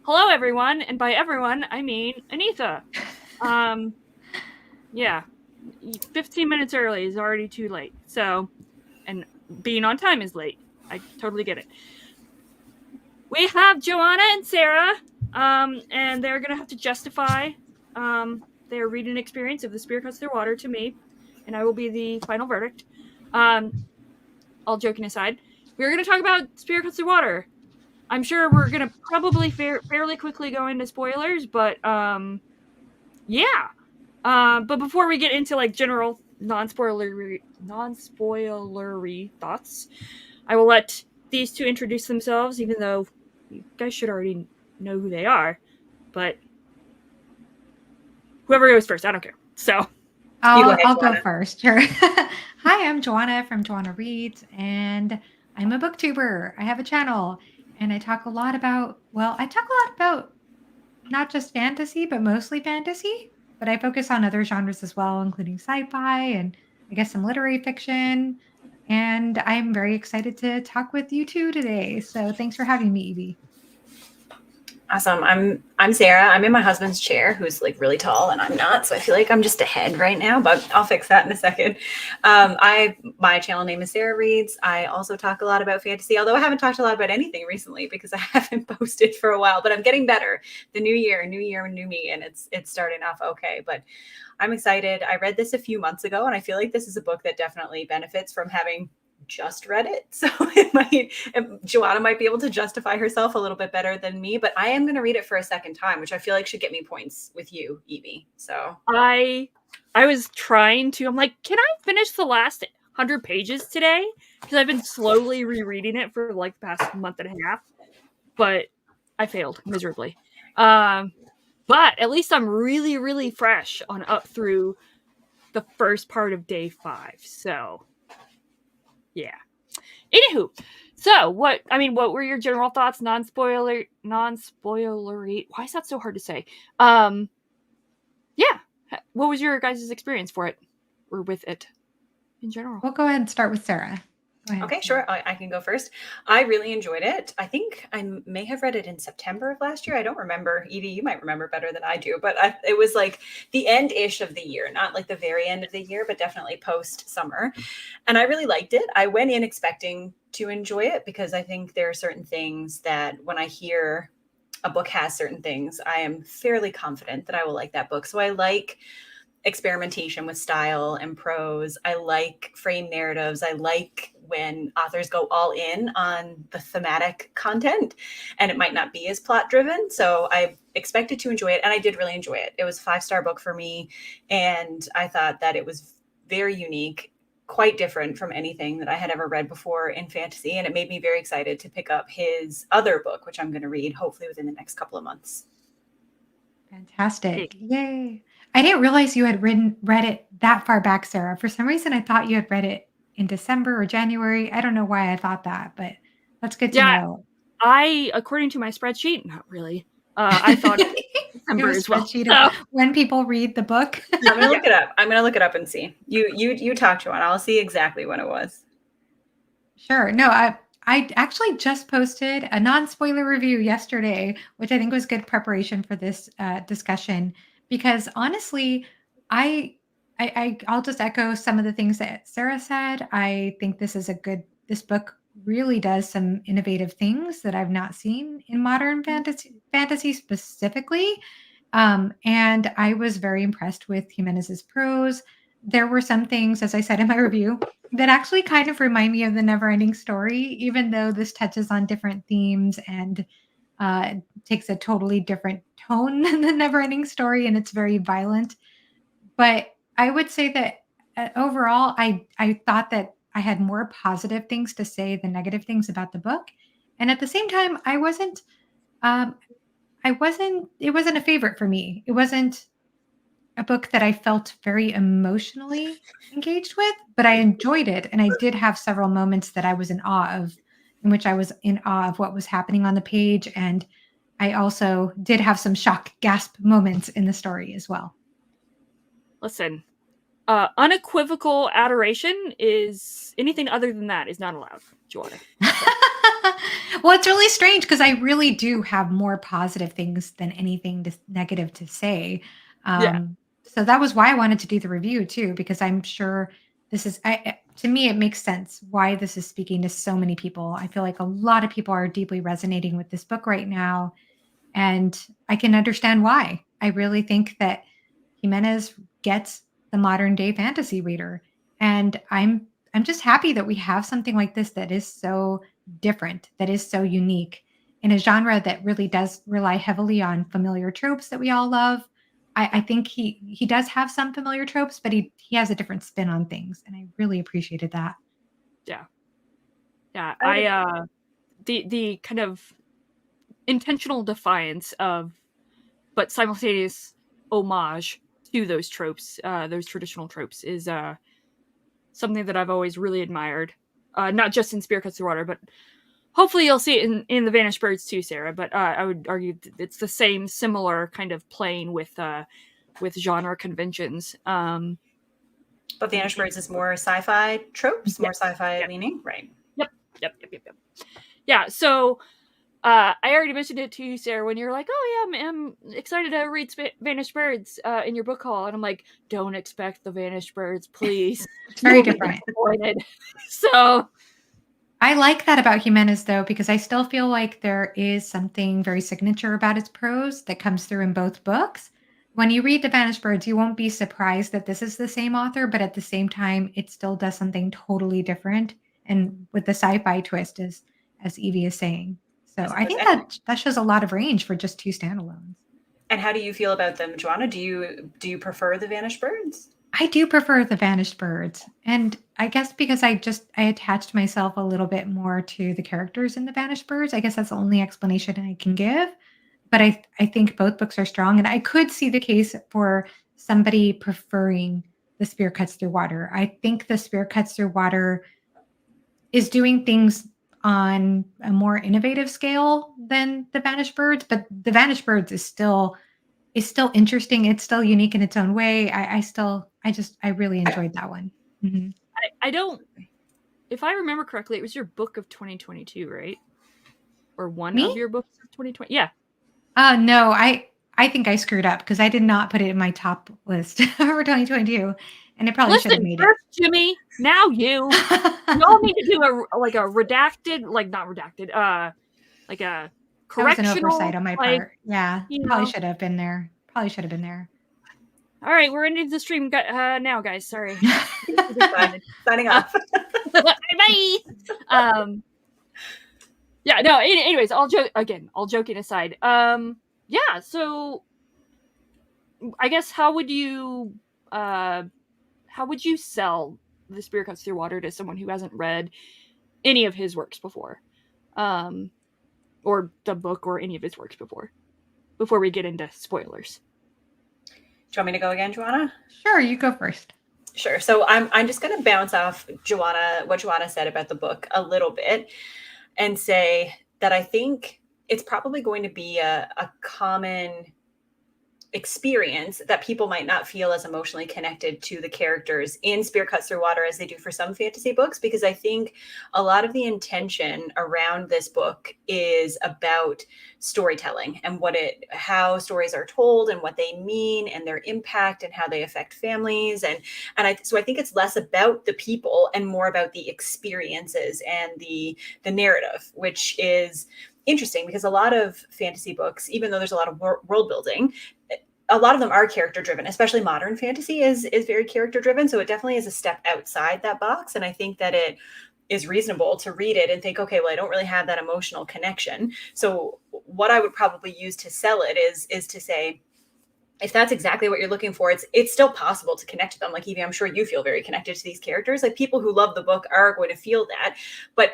Hello, everyone, and by everyone, I mean Anita. Um, yeah, 15 minutes early is already too late. So, and being on time is late. I totally get it. We have Johanna and Sarah, and they're gonna have to justify their reading experience of The Spirit Cuts Through Water to me, and I will be the final verdict. Um, all joking aside, we're gonna talk about Spirit Cuts Through Water. I'm sure we're gonna probably fairly quickly go into spoilers, but yeah. But before we get into like general non-spoilery thoughts, I will let these two introduce themselves, even though you guys should already know who they are. But whoever goes first, I don't care. So You go I'll ahead, I'll go Joanna. first. Sure. Hi, I'm Johanna from Johanna Reads, and I'm a booktuber. I have a channel, and I talk a lot about not just fantasy, but mostly fantasy. But I focus on other genres as well, including sci-fi and I guess some literary fiction. And I'm very excited to talk with you two today. So thanks for having me, Evie. Awesome. I'm Sarah. I'm in my husband's chair, who's like really tall, and I'm not, so I feel like I'm just ahead right now. But I'll fix that in a second. My channel name is Sarah Reads. I also talk a lot about fantasy, although I haven't talked a lot about anything recently because I haven't posted for a while. But I'm getting better. The new year, new me, and it's starting off okay. But I'm excited. I read this a few months ago, and I feel like this is a book that definitely benefits from having just read it. So Joanna might be able to justify herself a little bit better than me, but I am going to read it for a second time, which I feel like should get me points with you, Evie. So I was trying to. I'm like, can I finish the last 100 pages today? Because I've been slowly rereading it for like the past month and a half, but I failed miserably. Um, but at least I'm really, really fresh on up through the first part of day 5. So yeah. Anywho, so what were your general thoughts? Non spoilery. Why is that so hard to say? Um, yeah. What was your guys' experience for it or with it in general? We'll go ahead and start with Sarah. Go ahead, okay, Sarah. sure. I can go first. I really enjoyed it. I think I may have read it in September of last year. I don't remember. Evie, you might remember better than I do, but it was like the end ish of the year, not like the very end of the year, but definitely post summer. And I really liked it. I went in expecting to enjoy it because I think there are certain things that when I hear a book has certain things, I am fairly confident that I will like that book. So I like experimentation with style and prose. I like frame narratives. I like when authors go all in on the thematic content and it might not be as plot driven. So I expected to enjoy it and I did really enjoy it. It was a 5-star book for me. And I thought that it was very unique, quite different from anything that I had ever read before in fantasy. And it made me very excited to pick up his other book, which I'm going to read hopefully within the next couple of months. Fantastic. Yay. I didn't realize you had read it that far back, Sarah. For some reason, I thought you had read it in December or January. I don't know why I thought that, but that's good to Yeah, know. according to my spreadsheet, not really. I thought it was You have December a as well. spreadsheet of So when people read the book. I'm gonna yeah, look it up. I'm gonna look it up and see. You talk to one. I'll see exactly when it was. Sure. No, I actually just posted a non-spoiler review yesterday, which I think was good preparation for this discussion. Because honestly, I, I'll just echo some of the things that Sarah said. I think this book really does some innovative things that I've not seen in modern fantasy specifically. And I was very impressed with Jimenez's prose. There were some things, as I said in my review, that actually kind of remind me of the Neverending Story, even though this touches on different themes and takes a totally different tone than the Neverending Story, and it's very violent. But I would say that overall, I thought that I had more positive things to say than negative things about the book, and at the same time, um, it wasn't a favorite for me. It wasn't a book that I felt very emotionally engaged with, but I enjoyed it, and I did have several moments that I was in which I was in awe of what was happening on the page, and I also did have some shock gasp moments in the story as well. listen. Unequivocal adoration is anything other than that is not allowed, Johanna. Well, it's really strange because I really do have more positive things than anything negative to say. Yeah. So that was why I wanted to do the review too, because I'm sure this is, to me, it makes sense why this is speaking to so many people. I feel like a lot of people are deeply resonating with this book right now, and I can understand why. I really think that Jimenez gets the modern day fantasy reader. And I'm just happy that we have something like this that is so different, that is so unique in a genre that really does rely heavily on familiar tropes that we all love. I think he does have some familiar tropes, but he has a different spin on things. And I really appreciated that. Yeah. Yeah. The kind of intentional defiance of, but simultaneous homage to those tropes, those traditional tropes, is something that I've always really admired. Not just in Spirit Cuts Through Water, but hopefully you'll see it in the Vanished Birds too, Sarah. But I would argue it's the same, similar kind of playing with genre conventions. But Vanished Birds is more sci-fi tropes, more sci-fi leaning, right? Yep. Yeah. So I already mentioned it to you, Sarah, when you're like, "Oh yeah, I'm excited to read Vanished Birds in your book haul," and I'm like, "Don't expect the Vanished Birds, please." It's very You'll be different. disappointed. So I like that about Jimenez, though, because I still feel like there is something very signature about its prose that comes through in both books. When you read The Banished Birds, you won't be surprised that this is the same author, but at the same time, it still does something totally different, and with the sci-fi twist, as Evie is saying. So I think that shows a lot of range for just two standalones. And how do you feel about them, Joanna? Do you prefer the Vanished Birds? I do prefer The Vanished Birds, and I guess because I attached myself a little bit more to the characters in The Vanished Birds. I guess that's the only explanation I can give, but I think both books are strong, and I could see the case for somebody preferring The Spear Cuts Through Water. I think The Spear Cuts Through Water is doing things on a more innovative scale than The Vanished Birds, but The Vanished Birds is still interesting. It's still unique in its own way. I really enjoyed that one. Mhm. I don't. If I remember correctly, it was your book of 2022, right? Or one of Me? your books of 2020? Yeah. No, I think I screwed up because I did not put it in my top list for 2022, and it probably should have Listen, made first Jimmy, now you. Y'all need to do a redacted, like not redacted, like a That was an correctional. oversight on my part. Yeah, You probably know. should have been there. Probably should have been there. All right, we're ending the stream now, guys. Sorry. Signing off. Bye. Yeah. No. Anyways, all joking aside. Yeah. So, I guess how would you sell The Spirit Cuts Through Water to someone who hasn't read any of his works before, or the book or any of his works before we get into spoilers? Do you want me to go again, Joanna? Sure, you go first. Sure. So I'm just going to bounce off what Joanna said about the book a little bit and say that I think it's probably going to be a common experience that people might not feel as emotionally connected to the characters in Spear Cuts Through Water as they do for some fantasy books, because I think a lot of the intention around this book is about storytelling and how stories are told and what they mean and their impact and how they affect families. So I think it's less about the people and more about the experiences and the narrative, which is interesting because a lot of fantasy books, even though there's a lot of world building, a lot of them are character driven, especially modern fantasy is very character driven. So it definitely is a step outside that box. And I think that it is reasonable to read it and think, okay, well, I don't really have that emotional connection. So what I would probably use to sell it is to say, if that's exactly what you're looking for, it's still possible to connect to them. Like Evie, I'm sure you feel very connected to these characters. Like people who love the book are going to feel that, but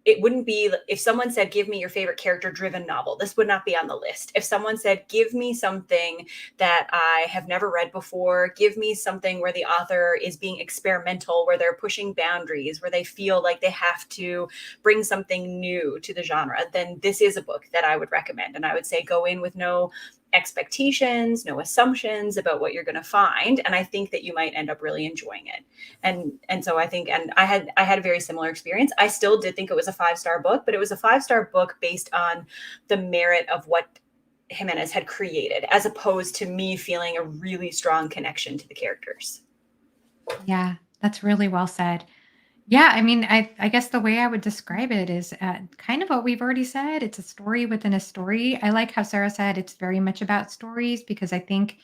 it wouldn't be, if someone said, give me your favorite character driven novel, this would not be on the list. If someone said, give me something that I have never read before, give me something where the author is being experimental, where they're pushing boundaries, where they feel like they have to bring something new to the genre, then this is a book that I would recommend. And I would say go in with no expectations, no assumptions about what you're going to find, and I think that you might end up really enjoying it. And so I think, and I had a very similar experience. I still did think it was a 5-star book, but it was a 5-star book based on the merit of what Jimenez had created, as opposed to me feeling a really strong connection to the characters. Yeah, that's really well said. Yeah, I mean, I guess the way I would describe it is kind of what we've already said. It's a story within a story. I like how Sarah said it's very much about stories because I think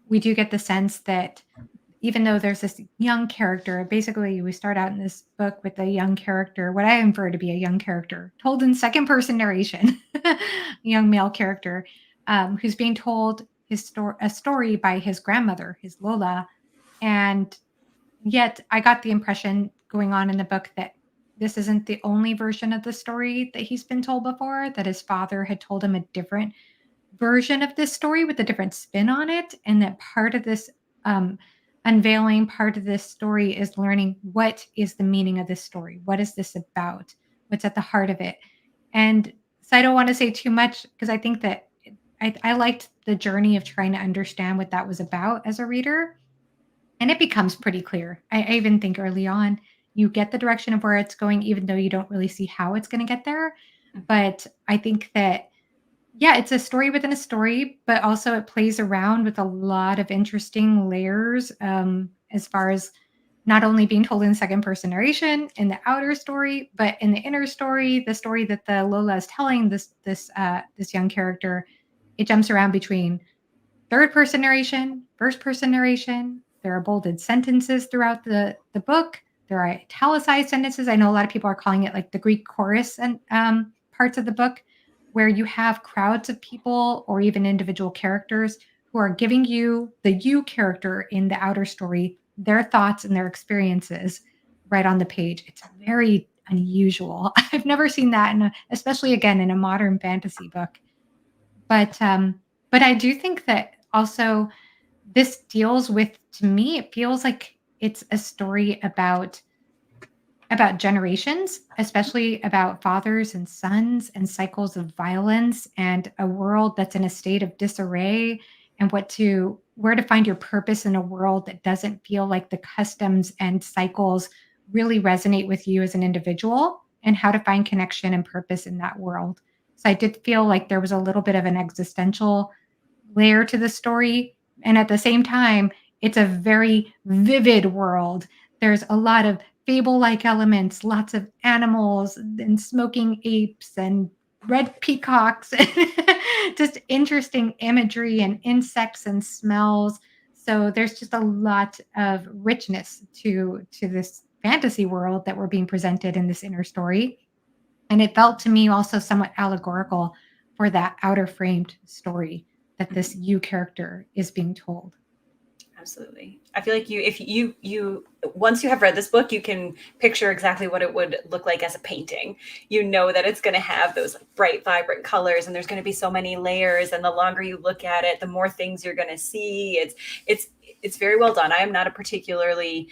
we do get the sense that even though there's this young character, basically we start out in this book with a young character, what I infer to be a young character, told in second person narration, a young male character who's being told a story by his grandmother, his Lola, and yet, I got the impression going on in the book that this isn't the only version of the story that he's been told before, that his father had told him a different version of this story with a different spin on it, and that part of this um, unveiling, part of this story is learning what is the meaning of this story? What is this about? What's at the heart of it? And so I don't want to say too much because I think that I liked the journey of trying to understand what that was about as a reader and it becomes pretty clear. I even think early on, you get the direction of where it's going, even though you don't really see how it's going to get there. But I think that, yeah, it's a story within a story, but also it plays around with a lot of interesting layers as far as not only being told in second person narration in the outer story, but in the inner story, the story that the Lola is telling this young character, it jumps around between third person narration, first person narration. There are bolded sentences throughout the book. There are italicized sentences. I know a lot of people are calling it like the Greek chorus and parts of the book, where you have crowds of people or even individual characters who are giving you the you character in the outer story their thoughts and their experiences right on the page. It's very unusual. I've never seen that, especially again in a modern fantasy book. But I do think that also this deals with to me, it feels like it's a story about generations, especially about fathers and sons and cycles of violence and a world that's in a state of disarray and where to find your purpose in a world that doesn't feel like the customs and cycles really resonate with you as an individual and how to find connection and purpose in that world. So I did feel like there was a little bit of an existential layer to the story. And at the same time, it's a very vivid world. There's a lot of fable like elements, lots of animals and smoking apes and red peacocks, just interesting imagery and insects and smells. So there's just a lot of richness to this fantasy world that we're being presented in this inner story. And it felt to me also somewhat allegorical for that outer framed story that this you character is being told. Absolutely. I feel like if you once you have read this book, you can picture exactly what it would look like as a painting. You know that it's going to have those bright, vibrant colors, and there's going to be so many layers. And the longer you look at it, the more things you're going to see. It's very well done. I am not a particularly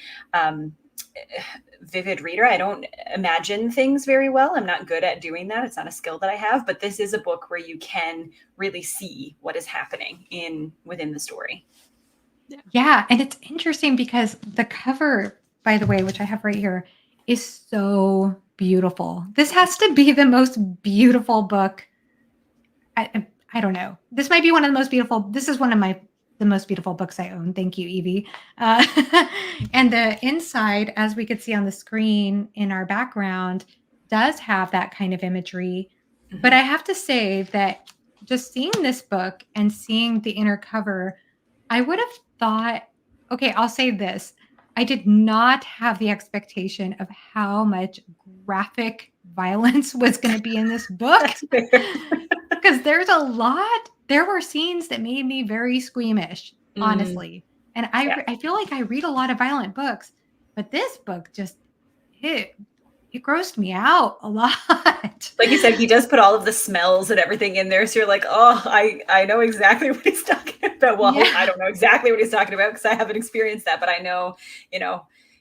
vivid reader. I don't imagine things very well. I'm not good at doing that. It's not a skill that I have. But this is a book where you can really see what is happening within the story. Yeah, and it's interesting because the cover, by the way, which I have right here, is so beautiful. This has to be the most beautiful book. I don't know. This might be one of the most beautiful. This is one of the most beautiful books I own. Thank you, Evie. And the inside, as we could see on the screen in our background, does have that kind of imagery. Mm-hmm. But I have to say that just seeing this book and seeing the inner cover, I would have thought, okay, I'll say this. I did not have the expectation of how much graphic violence was going to be in this book because there were scenes that made me very squeamish, honestly. And I feel like I read a lot of violent books, but this book just it grossed me out a lot. Like you said, he does put all of the smells and everything in there. So you're like, oh, I know exactly what he's talking about. Well, Yeah. I don't know exactly what he's talking about because I haven't experienced that, but I know,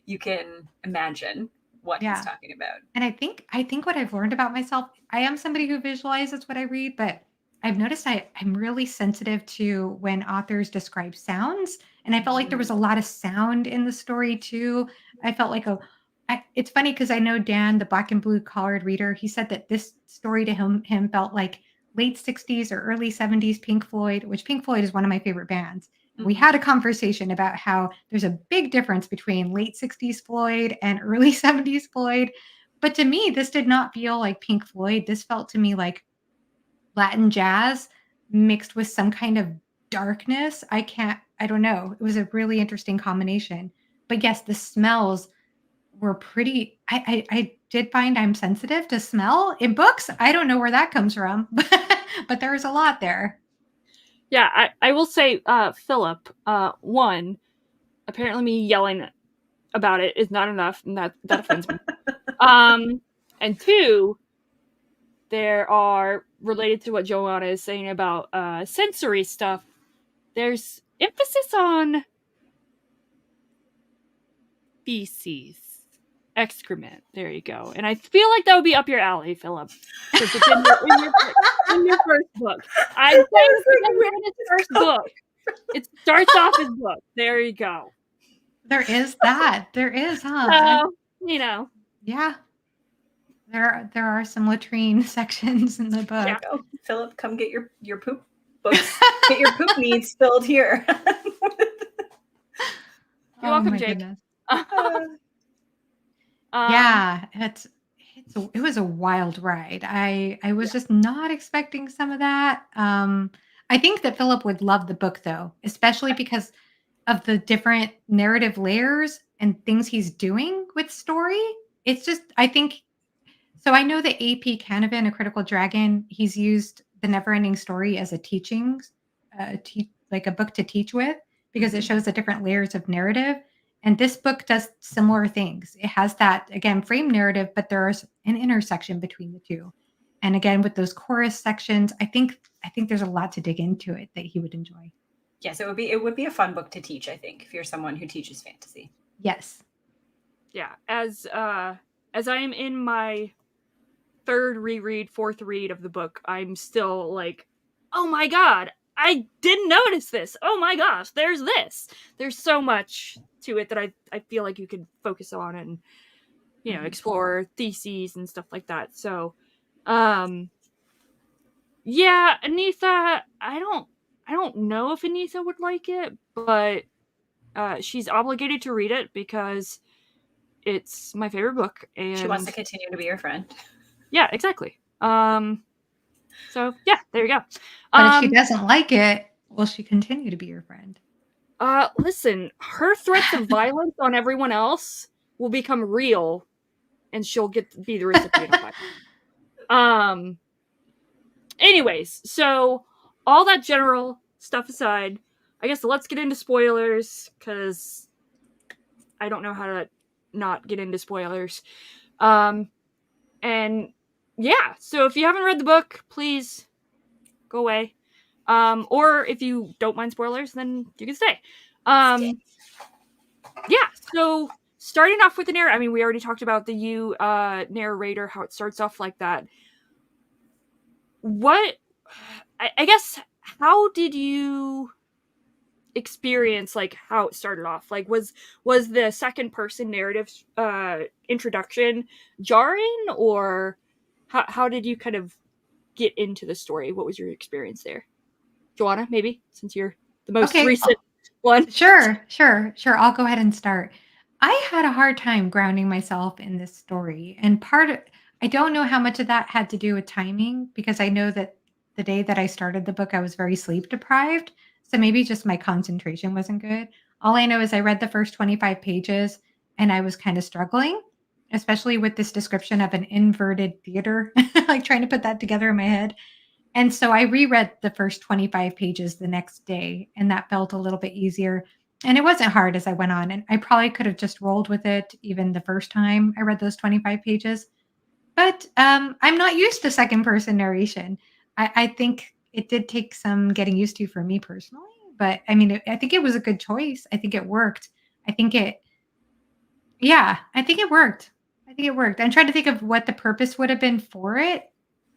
you can imagine what he's talking about. And I think what I've learned about myself, I am somebody who visualizes what I read, but I've noticed I'm really sensitive to when authors describe sounds, and I felt like there was a lot of sound in the story too. I felt like it's funny because I know Dan, the black and blue collared reader, he said that this story to him felt like late 60s or early 70s Pink Floyd, which Pink Floyd is one of my favorite bands. We Mhm. had a conversation about how there's a big difference between late 60s Floyd and early 70s Floyd. But to me, this did not feel like Pink Floyd. This felt to me like Latin jazz mixed with some kind of darkness. I don't know. It was a really interesting combination. But yes, the smells were pretty I did find I'm sensitive to smell in books. I don't know where that comes from, but there's a lot there. Yeah, I will say, Philip, one, apparently me yelling about it is not enough, and that offends me. And two, there are, related to what Johanna is saying about sensory stuff, there's emphasis on feces, excrement. There you go. And I feel like that would be up your alley, Philip, since it's in your first book. I'm saying it because it's in his first book. It starts off his book. There you go. There is that. There is, huh? So, you know, Yeah. There are some latrine sections in the yeah. book. Go, Philip, come get your poop books. Get your poop needs filled here. You're Oh welcome, my Jake. goodness. Um, Yeah, it was a wild ride. I was just not expecting some of that. I think that Philip would love the book though, especially because of the different narrative layers and things he's doing with story. It's just I think so I know that AP Canavan, A Critical Dragon, he's used The Neverending Story as a like a book to teach with because it Mhm. shows the different layers of narrative. And this book does similar things. It has that, again, frame narrative, but there's an intersection between the two. And again, with those chorus sections, I think there's a lot to dig into it that he would enjoy. Yes, it would be a fun book to teach, I think, if you're someone who teaches fantasy. Yes. yeah, as I am in my fourth read of the book, I'm still like, oh my god, I didn't notice this. Oh my gosh, there's this. There's so much to it that I feel like you could focus on and Mhm. explore theses and stuff like that. So, um, yeah, Anissa, I don't know if Anissa would like it, but she's obligated to read it because it's my favorite book, She wants to and continue to be your friend. yeah, exactly. So yeah, there you go. But if she Um, doesn't like it, will she continue to be your friend? listen, her threats of violence on everyone else will become real, and she'll get to be the recipient of violence. Um, anyways, so all that general stuff aside, I guess let's get into spoilers because I don't know how to not get into spoilers. Um, and yeah, so if you haven't read the book, please go away. Or if you don't mind spoilers, then you can stay. Yeah, so starting off with the narrator, I mean, we already talked about the narrator, how it starts off like that. What, I guess, how did you experience like how it started off? Like, was the second person narrative introduction jarring, or how did you kind of get into the story? What was your experience there? Joanna, maybe, since you're the most Okay. recent one. Sure, sure, sure. I'll go ahead and start. I had a hard time grounding myself in this story. And I don't know how much of that had to do with timing because I know that the day that I started the book, I was very sleep deprived. So maybe just my concentration wasn't good. All I know is I read the first 25 pages and I was kind of struggling, especially with this description of an inverted theater, like trying to put that together in my head. And so I reread the first 25 pages the next day, and that felt a little bit easier. And it wasn't hard as I went on. And I probably could have just rolled with it even the first time I read those 25 pages. But I'm not used to second person narration. I think it did take some getting used to for me personally. But I mean, I think it was a good choice. I think it worked. I think it, yeah, I think it worked. I think it worked. I'm trying to think of what the purpose would have been for it,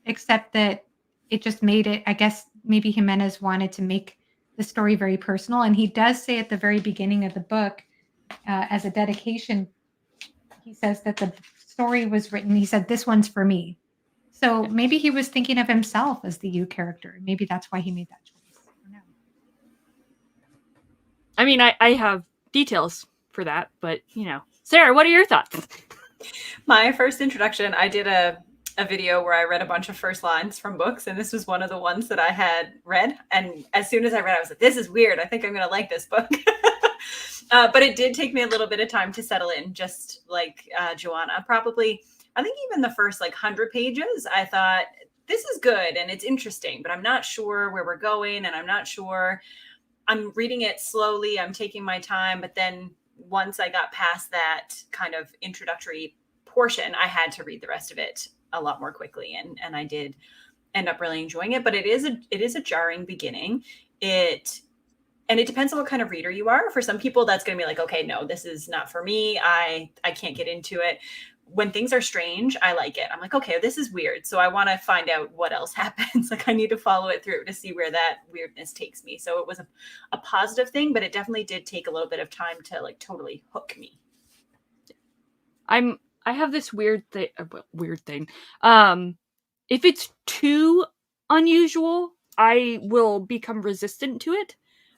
except that it just made it, I guess maybe Jimenez wanted to make the story very personal. And he does say at the very beginning of the book, as a dedication, he says that the story was written, he said, "This one's for me." So maybe he was thinking of himself as the you character. Maybe that's why he made that choice. I don't know. I mean, I have details for that, but Sarah, what are your thoughts? My first introduction, I did a video where I read a bunch of first lines from books, and this was one of the ones that I had read. And as soon as I read it, I was like, this is weird. I think I'm going to like this book. But it did take me a little bit of time to settle in, just like Johanna. Probably, I think even the first 100 pages, I thought, this is good and it's interesting, but I'm not sure where we're going, and I'm not sure. I'm reading it slowly. I'm taking my time. But then once I got past that kind of introductory portion, I had to read the rest of it a lot more quickly. And I did end up really enjoying it. But it is a jarring beginning. And it depends on what kind of reader you are. For some people, that's going to be like, okay, no, this is not for me. I can't get into it. When things are strange, I like it. I'm like, okay, this is weird. So I want to find out what else happens. I need to follow it through to see where that weirdness takes me. So it was a positive thing, but it definitely did take a little bit of time to totally hook me. I have this weird thing. If it's too unusual, I will become resistant to it.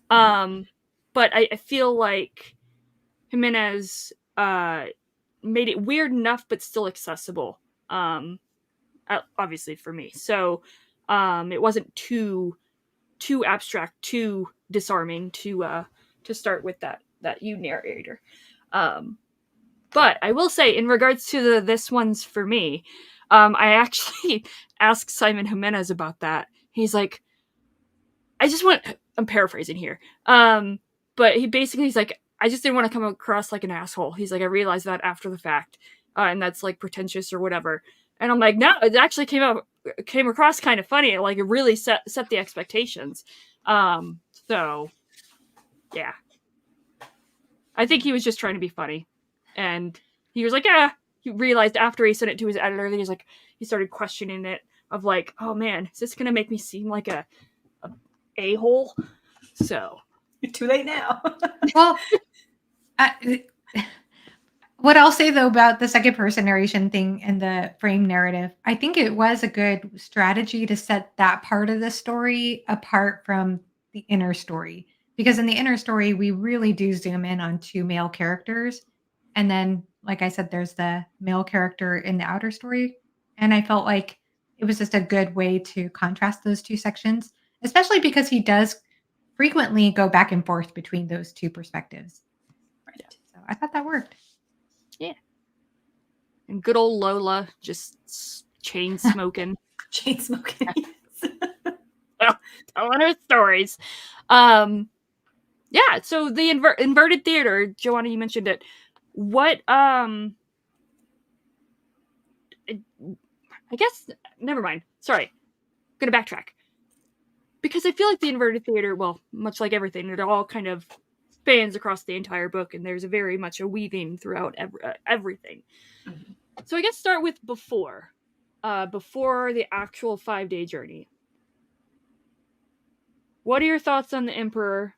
But I feel like Jimenez made it weird enough, but still accessible. Obviously for me, so it wasn't too abstract, too disarming to start with that you narrator. But I will say, in regards to this one's for me, I actually asked Simon Jimenez about that. He's like, I'm paraphrasing here. But he's like, I just didn't want to come across like an asshole. He's like, I realized that after the fact. And that's pretentious or whatever. And I'm like, no, it actually came across kind of funny. It really set the expectations. So yeah. I think he was just trying to be funny. And he was like, yeah. He realized after he sent it to his editor, he started questioning it of oh man, is this going to make me seem like a a-hole? So too late now. Well, what I'll say though about the second person narration thing and the frame narrative, I think it was a good strategy to set that part of the story apart from the inner story. Because in the inner story, we really do zoom in on two male characters. And then, like I said, there's the male character in the outer story. And I felt like it was just a good way to contrast those two sections, especially because he does frequently go back and forth between those two perspectives. Right. So I thought that worked. Yeah. And good old Lola just chain smoking. Chain smoking. Telling her stories. Yeah, so the inverted theater, Johanna, you mentioned it. What I guess never mind. Sorry. I'm gonna backtrack. Because I feel like the inverted theater, well, much like everything, it all kind of spans across the entire book, and there's very much a weaving throughout everything. Mm-hmm. So I guess start with before the actual 5-day journey. What are your thoughts on the Emperor?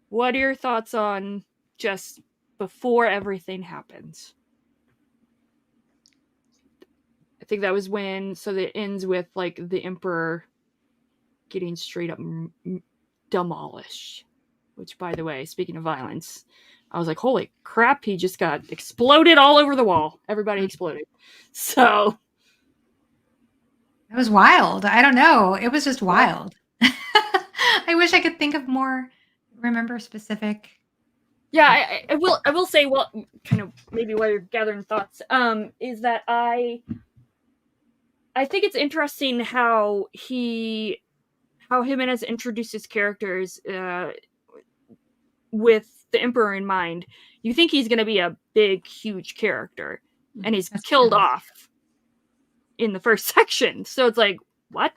What are your thoughts on just before everything happens? I think that was so that ends with the Emperor getting straight up demolished. Which, by the way, speaking of violence, I was like, holy crap, he just got exploded all over the wall. Everybody exploded. So. It was wild. I don't know. It was just wild. I wish I could think of more, remember specific. Yeah, I will say, well, kind of maybe while you're gathering thoughts, is that I think it's interesting how Jimenez introduces characters with the Emperor in mind. You think he's going to be a big, huge character, and he's killed off in the first section. So it's like, what?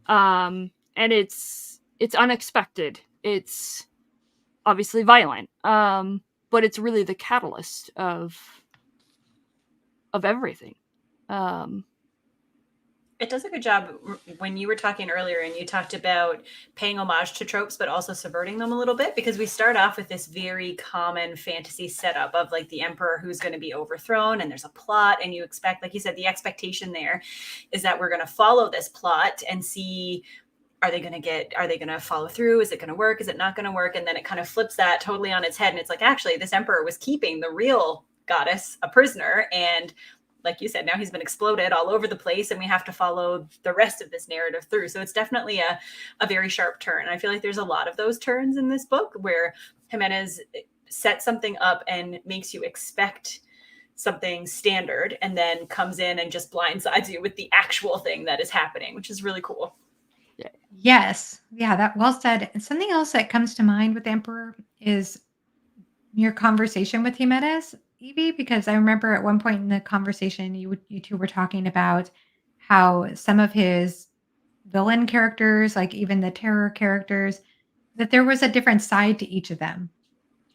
And it's unexpected. It's obviously violent, but it's really the catalyst of everything. It does a good job when you were talking earlier and you talked about paying homage to tropes, but also subverting them a little bit, because we start off with this very common fantasy setup of like the emperor who's going to be overthrown and there's a plot. And you expect, like you said, the expectation there is that we're going to follow this plot and see, are they going to follow through? Is it going to work? Is it not going to work? And then it kind of flips that totally on its head. And it's like, actually, this emperor was keeping the real goddess a prisoner. And like you said, now he's been exploded all over the place and we have to follow the rest of this narrative through. So it's definitely a very sharp turn. I feel like there's a lot of those turns in this book where Jimenez sets something up and makes you expect something standard and then comes in and just blindsides you with the actual thing that is happening, which is really cool. Yes. Yeah, that well said. And something else that comes to mind with the Emperor is your conversation with Jimenez, Evie, because I remember at one point in the conversation, you two were talking about how some of his villain characters, like even the terror characters, that there was a different side to each of them.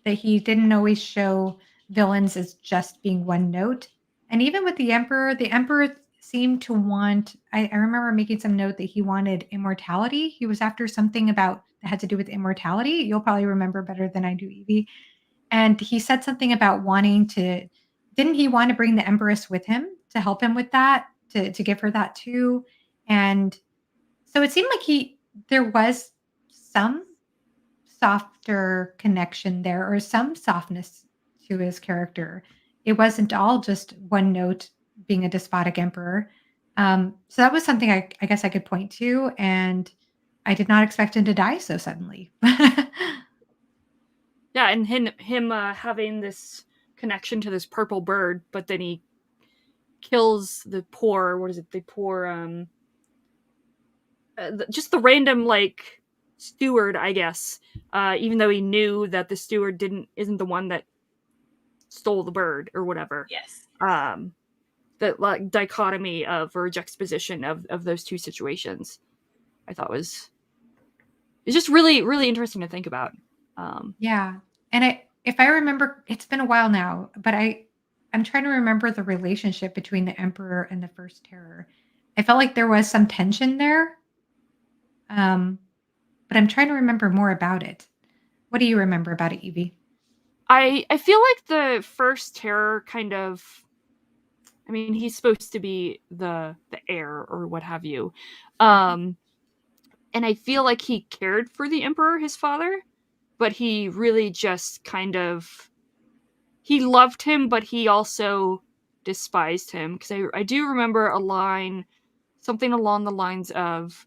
That he didn't always show villains as just being one note. And even with the Emperor seemed to want, I remember making some note that he wanted immortality. He was after something about that had to do with immortality. You'll probably remember better than I do, Evie. And he said something about wanting to, didn't he want to bring the Empress with him to help him with that, to give her that too? And so it seemed like there was some softer connection there or some softness to his character. It wasn't all just one note being a despotic emperor. So that was something I guess I could point to, and I did not expect him to die so suddenly. Yeah, and him having this connection to this purple bird, but then he kills the poor, what is it? The poor just the random like steward, I guess. Even though he knew that the steward isn't the one that stole the bird or whatever. Yes. That like dichotomy of or juxtaposition of those two situations, I thought it's just really really interesting to think about. Yeah. And if I remember, it's been a while now, but I'm trying to remember the relationship between the emperor and the first terror. I felt like there was some tension there. Um, but I'm trying to remember more about it. What do you remember about it, Evie? I feel like the first terror kind of, I mean, he's supposed to be the heir or what have you. And I feel like he cared for the emperor, his father, but he really just kind of, he loved him, but he also despised him. Because I do remember a line, something along the lines of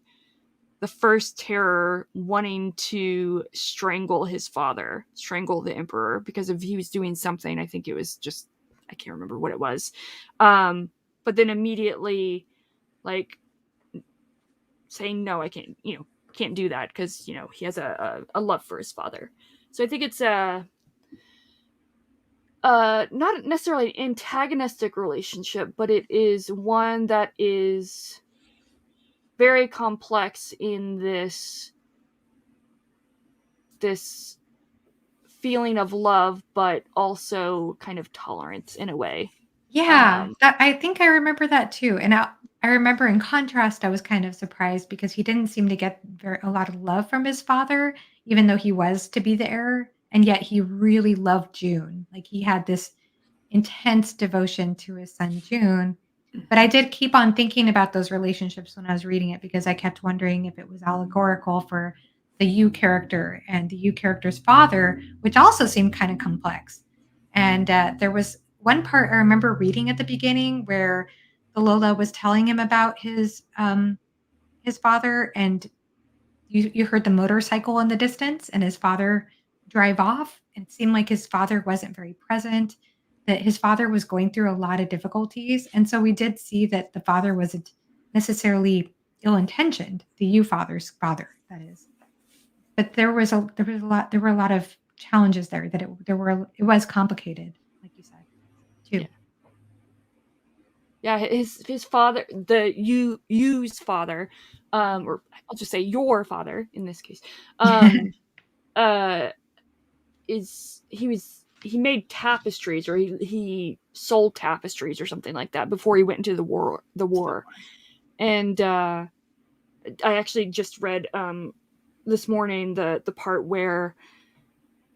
the first terror wanting to strangle his father, strangle the emperor, because if he was doing something, I think it was just, I can't remember what it was. But then immediately, like, saying, no, I can't do that because, he has a love for his father. So I think it's not necessarily an antagonistic relationship, but it is one that is very complex in this feeling of love, but also kind of tolerance in a way. Yeah, that I think I remember that too. And I remember in contrast, I was kind of surprised because he didn't seem to get a lot of love from his father, even though he was to be the heir. And yet he really loved June. Like he had this intense devotion to his son June. But I did keep on thinking about those relationships when I was reading it because I kept wondering if it was allegorical for the you character and the you character's father, which also seemed kind of complex. And there was one part I remember reading at the beginning where the Lola was telling him about his father, and you heard the motorcycle in the distance and his father drive off, and it seemed like his father wasn't very present, that his father was going through a lot of difficulties, and so we did see that the father wasn't necessarily ill-intentioned, the you father's father, that is. But there were a lot of challenges there that it was complicated, like you said, too. Yeah. Yeah, his father, the you's father, or I'll just say your father in this case, uh, he made tapestries, or he sold tapestries or something like that before he went into the war. And I actually just read this morning the part where,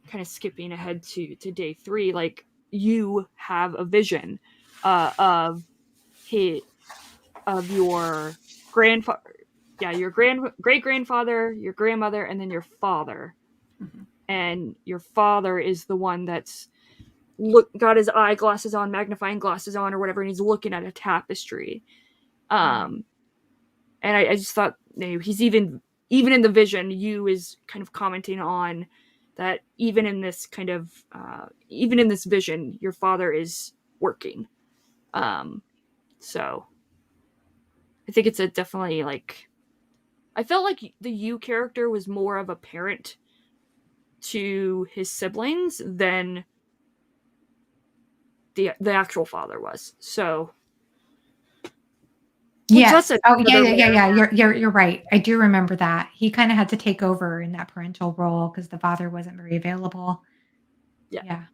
kind of skipping ahead to day 3, like, you have a vision of his, of your grandfather, yeah, your great grandfather, your grandmother, and then your father. Mm-hmm. And your father is the one that's got his eyeglasses on, magnifying glasses on, or whatever, and he's looking at a tapestry. And I just thought, he's even in the vision, you is kind of commenting on that, even in this kind of even in this vision, your father is working. So I think it's a definitely, like, I felt like the you character was more of a parent to his siblings than the actual father was. So, which Yes. that's Oh, yeah, another yeah, yeah, layer. yeah. You're right. I do remember that. He kind of had to take over in that parental role because the father wasn't very available. Yeah. Yeah.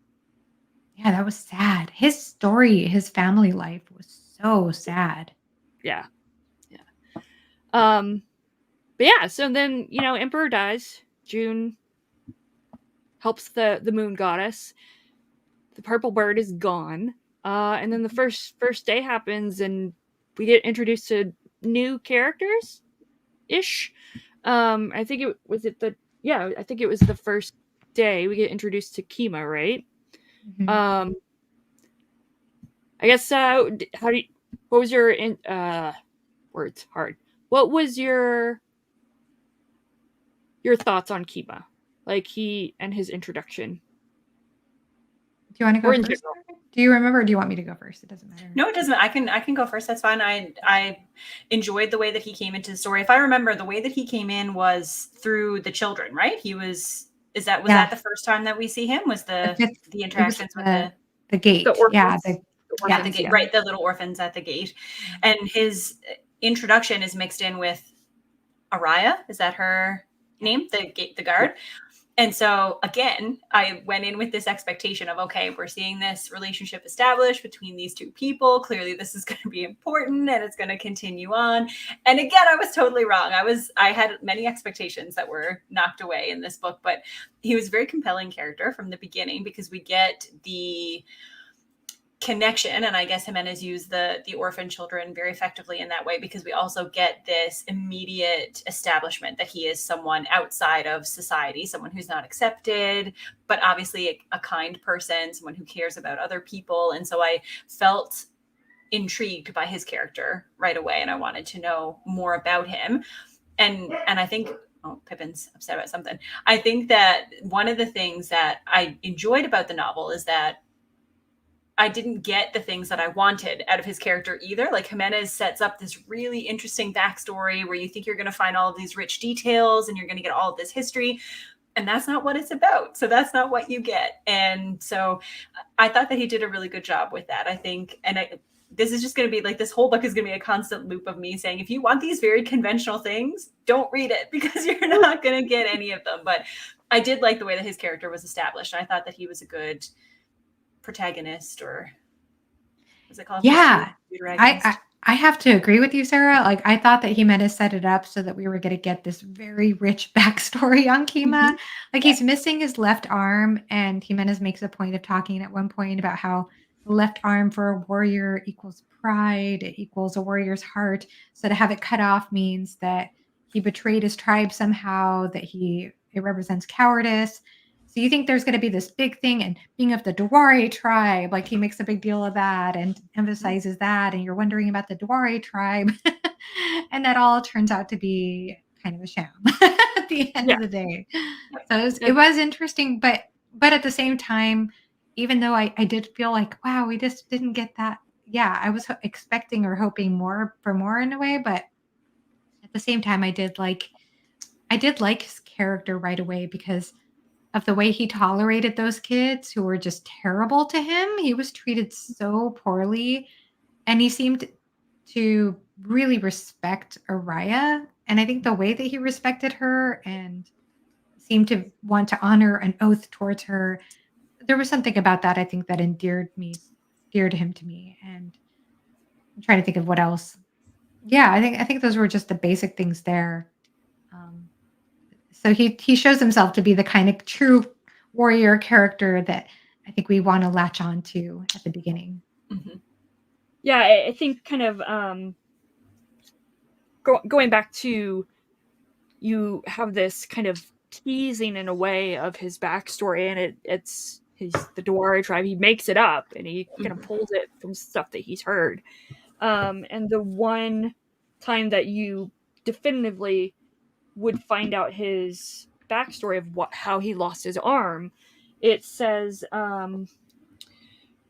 Yeah, that was sad. His story, his family life was so sad. Yeah. But yeah, so then, Emperor dies. June helps the moon goddess. The purple bird is gone. And then the first day happens, and we get introduced to new characters ish. I think it was I think it was the first day we get introduced to Kima, right? Mhm. I guess what was your words hard. What was your thoughts on Kima? Like, he and his introduction. Do you want to Or go in first? general. Do you remember or do you want me to go first? It doesn't matter. No, it doesn't. I can go first. That's fine. I enjoyed the way that he came into the story. If I remember, the way that he came in was through the children, right? He was. Was Yeah. that the first time that we see him? Was The fifth, the it was interactions with the The gate. Yeah, orphans. The at yeah. the orphans, gate, yeah. right? The little orphans at the gate, and his introduction is mixed in with Araya. Is that her name? The guard. And so again, I went in with this expectation of, okay, we're seeing this relationship established between these two people. Clearly this is going to be important and it's going to continue on. And again, I was totally wrong. I had many expectations that were knocked away in this book, but he was a very compelling character from the beginning because we get the connection, and I guess Jimenez used the orphan children very effectively in that way, because we also get this immediate establishment that he is someone outside of society, someone who's not accepted, but obviously a kind person, someone who cares about other people. And so I felt intrigued by his character right away, and I wanted to know more about him. And I think, oh, Pippin's upset about something. I think that one of the things that I enjoyed about the novel is that I didn't get the things that I wanted out of his character either. Like, Jimenez sets up this really interesting backstory where you think you're going to find all of these rich details and you're going to get all of this history. And that's not what it's about. So that's not what you get. And so I thought that he did a really good job with that, I think. And this is just going to be like, this whole book is going to be a constant loop of me saying, if you want these very conventional things, don't read it, because you're not going to get any of them. But I did like the way that his character was established. I thought that he was a good protagonist, or what's it called? Yeah. Protagonist. I have to agree with you, Sarah. Like, I thought that Jimenez set it up so that we were going to get this very rich backstory on Kima. Like, Yeah. he's missing his left arm, and Jimenez makes a point of talking at one point about how the left arm for a warrior equals pride, it equals a warrior's heart. So to have it cut off means that he betrayed his tribe somehow, that it represents cowardice. So you think there's going to be this big thing, and being of the Dwari tribe, like, he makes a big deal of that and emphasizes that, and you're wondering about the Dwari tribe, and that all turns out to be kind of a sham at the end Yeah. of the day. So it was interesting, but at the same time, even though I did feel like, wow, we just didn't get that. Yeah, I was expecting or hoping more in a way, but at the same time, I did like his character right away because of the way he tolerated those kids who were just terrible to him. He was treated so poorly, and he seemed to really respect Araya. And I think the way that he respected her and seemed to want to honor an oath towards her, there was something about that, I think, that endeared him to me. And I'm trying to think of what else. Yeah, I think those were just the basic things there. Um, so he shows himself to be the kind of true warrior character that I think we want to latch on to at the beginning. Mm-hmm. Yeah, I think kind of going back to, you have this kind of teasing in a way of his backstory, and it's his the Dwari tribe. He makes it up, and he kind of Mm-hmm. pulls it from stuff that he's heard. And the one time that you definitively would find out his backstory of how he lost his arm, it says,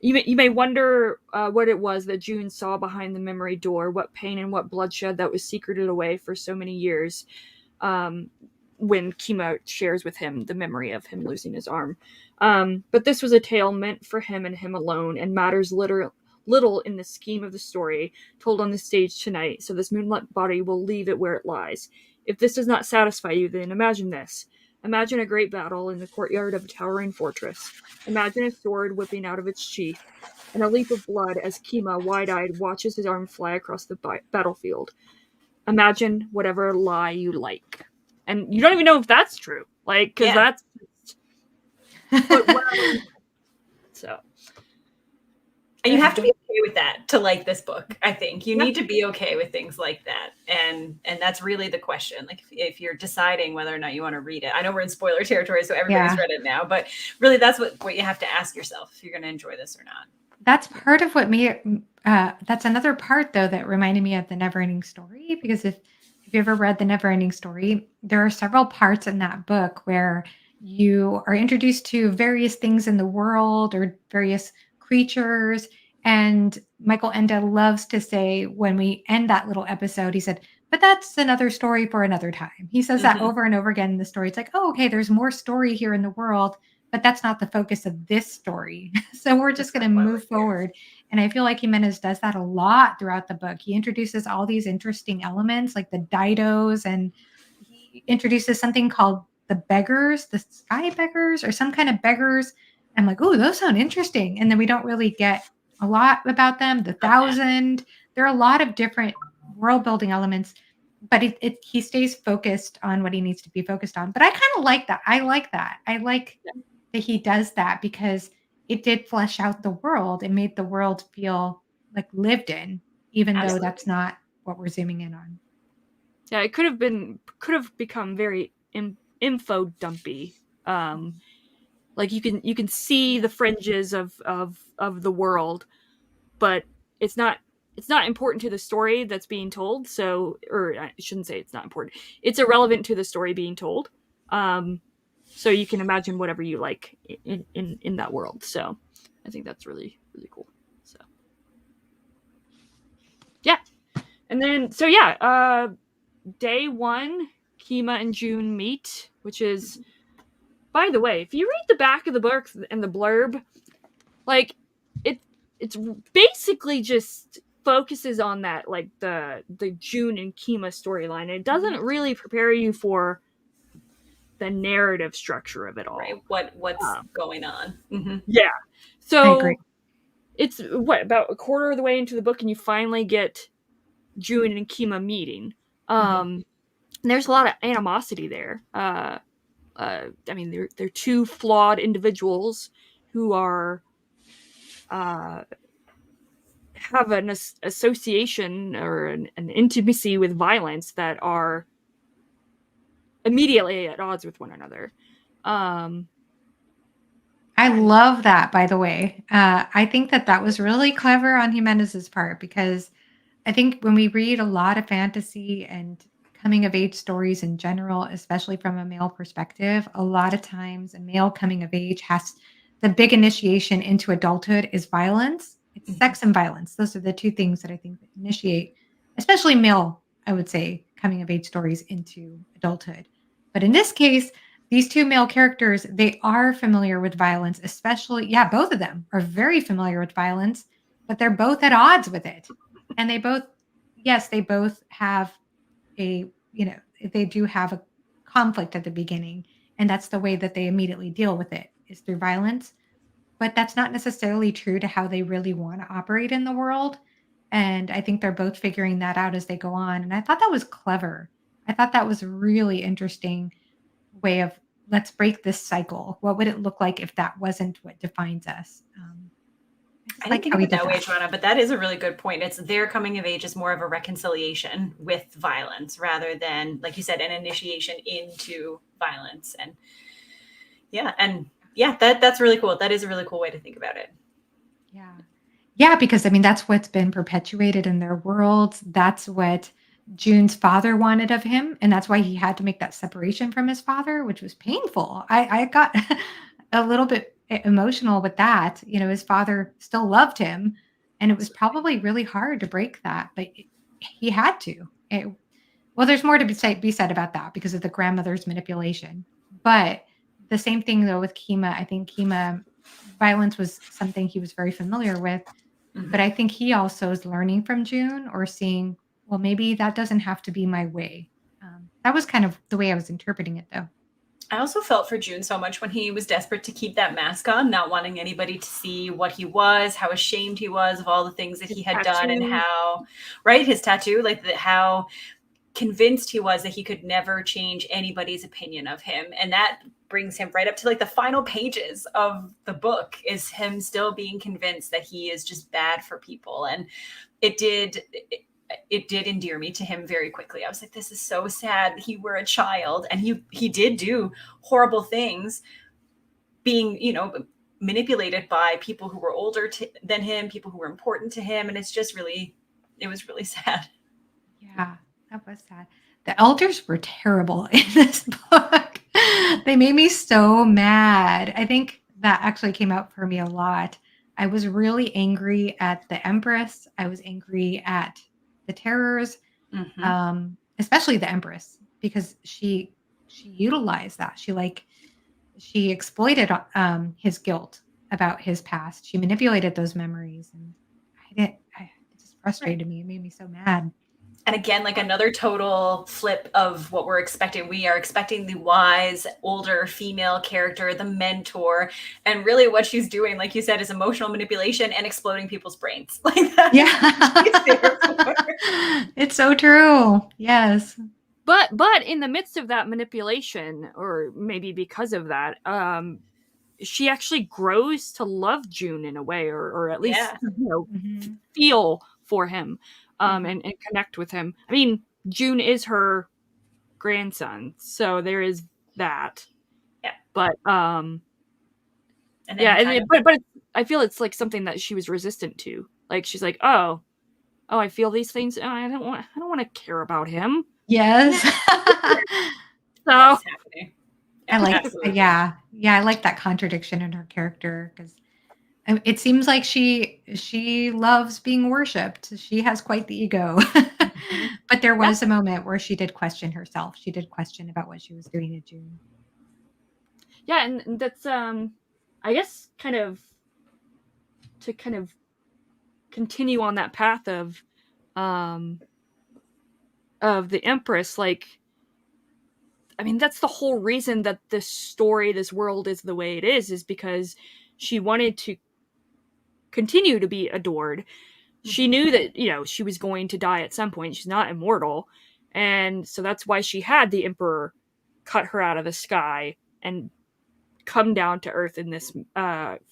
you may wonder what it was that June saw behind the memory door, what pain and what bloodshed that was secreted away for so many years. Um, when Kima shares with him the memory of him losing his arm. But this was a tale meant for him and him alone, and matters little in the scheme of the story told on the stage tonight, so this moonlit body will leave it where it lies. If this does not satisfy you, then imagine this. Imagine a great battle in the courtyard of a towering fortress. Imagine a sword whipping out of its sheath, and a leap of blood as Kima, wide-eyed, watches his arm fly across the battlefield. Imagine whatever lie you like. And you don't even know if that's true. Like, because Yeah. that's what so. And you have to be okay with that to like this book. I think you Yeah. need to be okay with things like that, and that's really the question. Like if you're deciding whether or not you want to read it, I know we're in spoiler territory, so everybody's read it now, but really that's what you have to ask yourself if you're going to enjoy this or not. That's part of what made that's another part though that reminded me of the Neverending Story, because if you ever read the Neverending Story, there are several parts in that book where you are introduced to various things in the world or various creatures. And Michael Enda loves to say when we end that little episode, he said, but that's another story for another time. He says that Mm-hmm. over and over again in the story. It's like, oh, okay, there's more story here in the world, but that's not the focus of this story. So we're just That's going not to why move we're here. forward. And I feel like Jimenez does that a lot throughout the book. He introduces all these interesting elements like the didos, and he introduces something called the beggars, the sky beggars, or some kind of beggars. I'm like, oh, those sound interesting. And then we don't really get a lot about them. The Love that. thousand, there are a lot of different world building elements, but he stays focused on what he needs to be focused on. But I kind of like that. I like that. I like that he does that because it did flesh out the world. It made the world feel like lived in, even though that's Absolutely. not what we're zooming in on. Yeah, it could have become very info dumpy. Like you can see the fringes of the world, but it's not important to the story that's being told. So, or I shouldn't say it's not important. It's irrelevant to the story being told. So you can imagine whatever you like in that world. So I think that's really cool. So yeah, and then so yeah, day one, Kima and June meet, which is, by the way, if you read the back of the book and the blurb, like it it's basically just focuses on that, like the June and Kima storyline. It doesn't really prepare you for the narrative structure of it Right. all. What's going on? Mm-hmm. Yeah. I agree. So it's about a quarter of the way into the book, and you finally get June and Kima meeting. And there's a lot of animosity there. I mean, they're two flawed individuals who are have an association or an intimacy with violence that are immediately at odds with one another. Um, I love that, by the way. I think that was really clever on Jimenez's part, because I think when we read a lot of fantasy and coming of age stories in general, especially from a male perspective, a lot of times a male coming of age has the big initiation into adulthood is violence. It's Mm-hmm. sex and violence. Those are the two things that I think that initiate, especially male, I would say, coming of age stories into adulthood. But in this case, these two male characters, they are familiar with violence, especially, yeah, both of them are very familiar with violence, but they're both at odds with it. And they both, yes, they both have they do have a conflict at the beginning. And that's the way that they immediately deal with it is through violence. But that's not necessarily true to how they really want to operate in the world. And I think they're both figuring that out as they go on. And I thought that was clever. I thought that was a really interesting way of let's break this cycle. What would it look like if that wasn't what defines us? I I just didn't like think how of he it did that way, that. Joanna, but that is a really good point. It's their coming of age is more of a reconciliation with violence rather than, like you said, an initiation into violence. And yeah, that's really cool. That is a really cool way to think about it. Yeah. Yeah, because I mean, that's what's been perpetuated in their worlds. That's what June's father wanted of him. And that's why he had to make that separation from his father, which was painful. I got a little bit emotional with that. You know, his father still loved him. And it was Absolutely. probably really hard to break that, but he had to. Well, there's more to be said about that because of the grandmother's manipulation. But the same thing though with Kima. I think Kima violence was something he was very familiar with, but Mhm. I think he also is learning from June or seeing, well, maybe that doesn't have to be my way. That was kind of the way I was interpreting it, though. I also felt for June so much when he was desperate to keep that mask on, not wanting anybody to see what he was, how ashamed he was of all the things that His he had done, and tattoo. how, right, his tattoo, like how convinced he was that he could never change anybody's opinion of him. And that brings him right up to like the final pages of the book is him still being convinced that he is just bad for people. And it did it did endear me to him very quickly. I was like, this is so sad. He were a child and he did do horrible things, being, manipulated by people who were than him, people who were important to him. And it was really sad. Yeah, that was sad. The elders were terrible in this book. They made me so mad. I think that actually came out for me a lot. I was really angry at the Empress. I was angry at the terrors, Mm-hmm. especially the Empress, because she utilized that. She exploited his guilt about his past. She manipulated those memories, and it just Right. frustrated me. It made me so mad. And again, like another total flip of what we're expecting. We are expecting the wise, older female character, the mentor. And really what she's doing, like you said, is emotional manipulation and exploding people's brains. Like that is what she's there for. Yeah. It's so true. Yes. But in the midst of that manipulation, or maybe because of that, she actually grows to love June in a way, or at least Yeah. Mhm. feel for him, Mhm. and connect with him. I mean, June is her grandson, so there is that. Yeah. But And then yeah, he kind of, but I feel it's like something that she was resistant to. Like she's like, oh, I feel these things. Oh, I don't want to care about him. Nah. Yes. So what's happening. I Yeah, like absolutely. yeah. Yeah, I like that contradiction in her character because it seems like she loves being worshipped. She has quite the ego. Mhm. But there yeah, was a moment where she did question herself. She did question about what she was doing to June. yeah, and that's I guess kind of continue on that path um of the Empress. Like, I mean, that's the whole reason that this story, this world is the way it is because she wanted to continue to be adored. She Mhm. knew that, she was going to die at some point. She's not immortal. And so that's why she had the Emperor cut her out of the sky and come down to Earth in this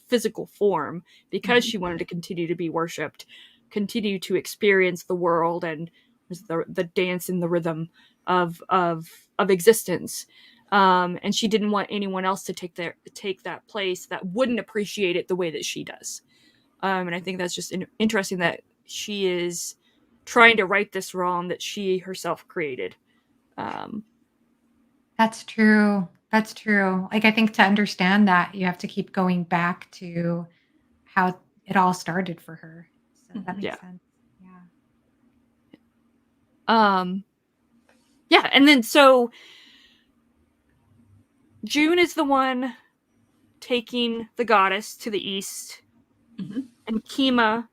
physical form, because Mhm. she wanted to continue to be worshipped, continue to experience the world and the dance and the rhythm of existence. And she didn't want anyone else to take that place that wouldn't appreciate it the way that she does. And I think that's just interesting that she is trying to right this wrong that she herself created. Um, That's true. That's true. Like, I think to understand that, you have to keep going back to how it all started for her. So that Mhm. yeah. makes sense. Yeah. Um, yeah. And then so June is the one taking the goddess to the east, Mhm. and Kima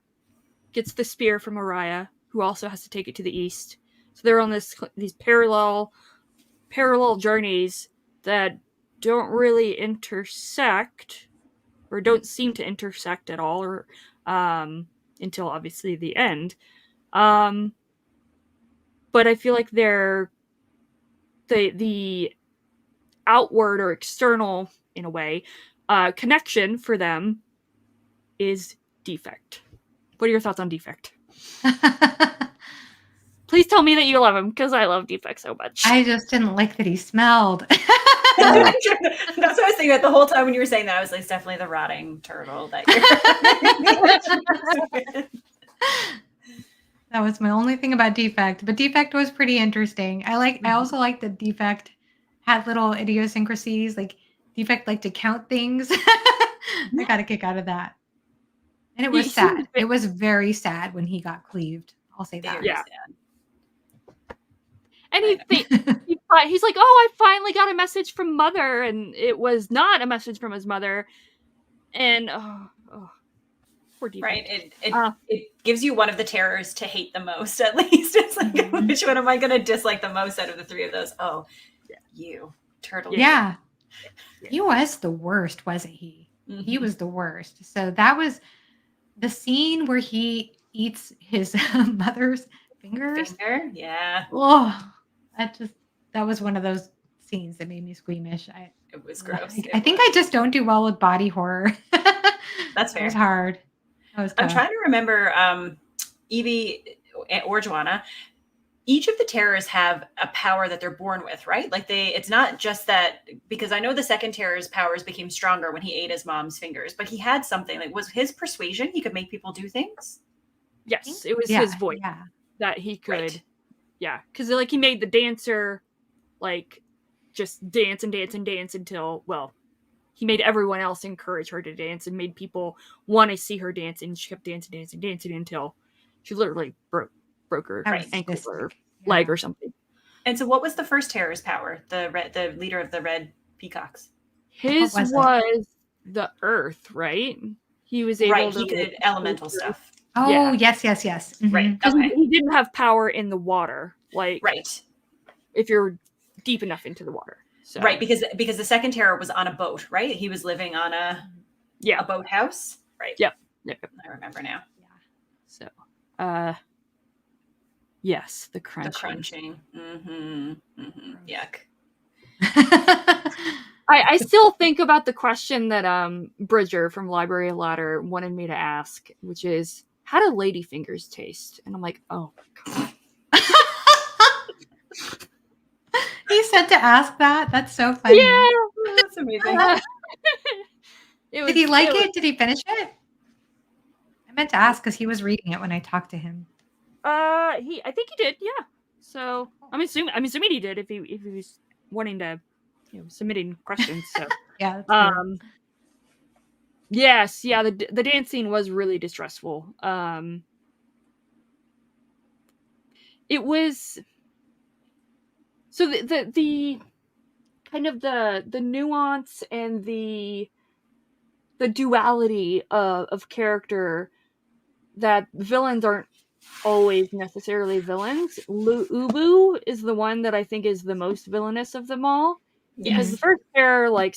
gets the spear from Araya, who also has to take it to the east. So they're on these parallel journeys that don't really intersect, or don't seem to intersect at all, or until obviously the end. But I feel like they're the outward or external, in a way, connection for them is Defect. What are your thoughts on Defect? Please tell me that you love him, because I love Defect so much. I just didn't like that he smelled. That's what I was thinking about the whole time when you were saying that. I was like, it's definitely the rotting turtle that you're. That was my only thing about Defect, but Defect was pretty interesting. I also like that Defect had little idiosyncrasies. Like Defect liked to count things. I got a kick out of that. And it was sad. It was very sad when he got cleaved. I'll say that. Yeah. And he's like, oh, I finally got a message from Mother, and it was not a message from his mother. And poor Defect. Right. It gives you one of the terrors to hate the most, at least. It's like, which one am I going to dislike the most out of the three of those? Oh, you, turtle. Yeah. He was the worst, wasn't he? Mm-hmm. He was the worst. So that was the scene where he eats his mother's fingers. Yeah. Oh, that was one of those scenes that made me squeamish. It was gross. I think I just don't do well with body horror. That's fair. It was hard. I'm trying to remember Evie or Johanna. Each of the terrors have a power that they're born with, right? Like it's not just that, because I know the second terror's powers became stronger when he ate his mom's fingers, but he had something. Like, was his persuasion he could make people do things? Yes, it was his voice that he could. Right. Yeah, because like he made the dancer like just dance and dance and dance until, well, he made everyone else encourage her to dance and made people want to see her dance, and she kept dancing until she literally broke her ankle or leg or something. And so what was the first terror's power? The leader of the red peacocks. His was the earth, right? He was able to... He did elemental stuff. Oh, yes. Mm-hmm. Right. Okay. He didn't have power in the water. Like, right. If you're deep enough into the water. So. Right, because the second terror was on a boat, right? He was living on a boathouse. Right. Yep. I remember now. Yeah. So, yes, the crunching. The crunching. Mm-hmm. Yuck. I still think about the question that Bridger from Library of Ladder wanted me to ask, which is, how do ladyfingers taste? And I'm like, oh my god. He said to ask that? That's so funny. Yeah, that's amazing. Did he like it? Did he finish it? I meant to ask because he was reading it when I talked to him. I think he did, yeah. So I'm assuming he did if he was wanting to, submitting questions. So yeah. Yes, yeah. The dance scene was really distressful. It was. So the kind of the nuance and the duality of character, that villains aren't always necessarily villains. Ubu is the one that I think is the most villainous of them all. Yes. Because the first pair, like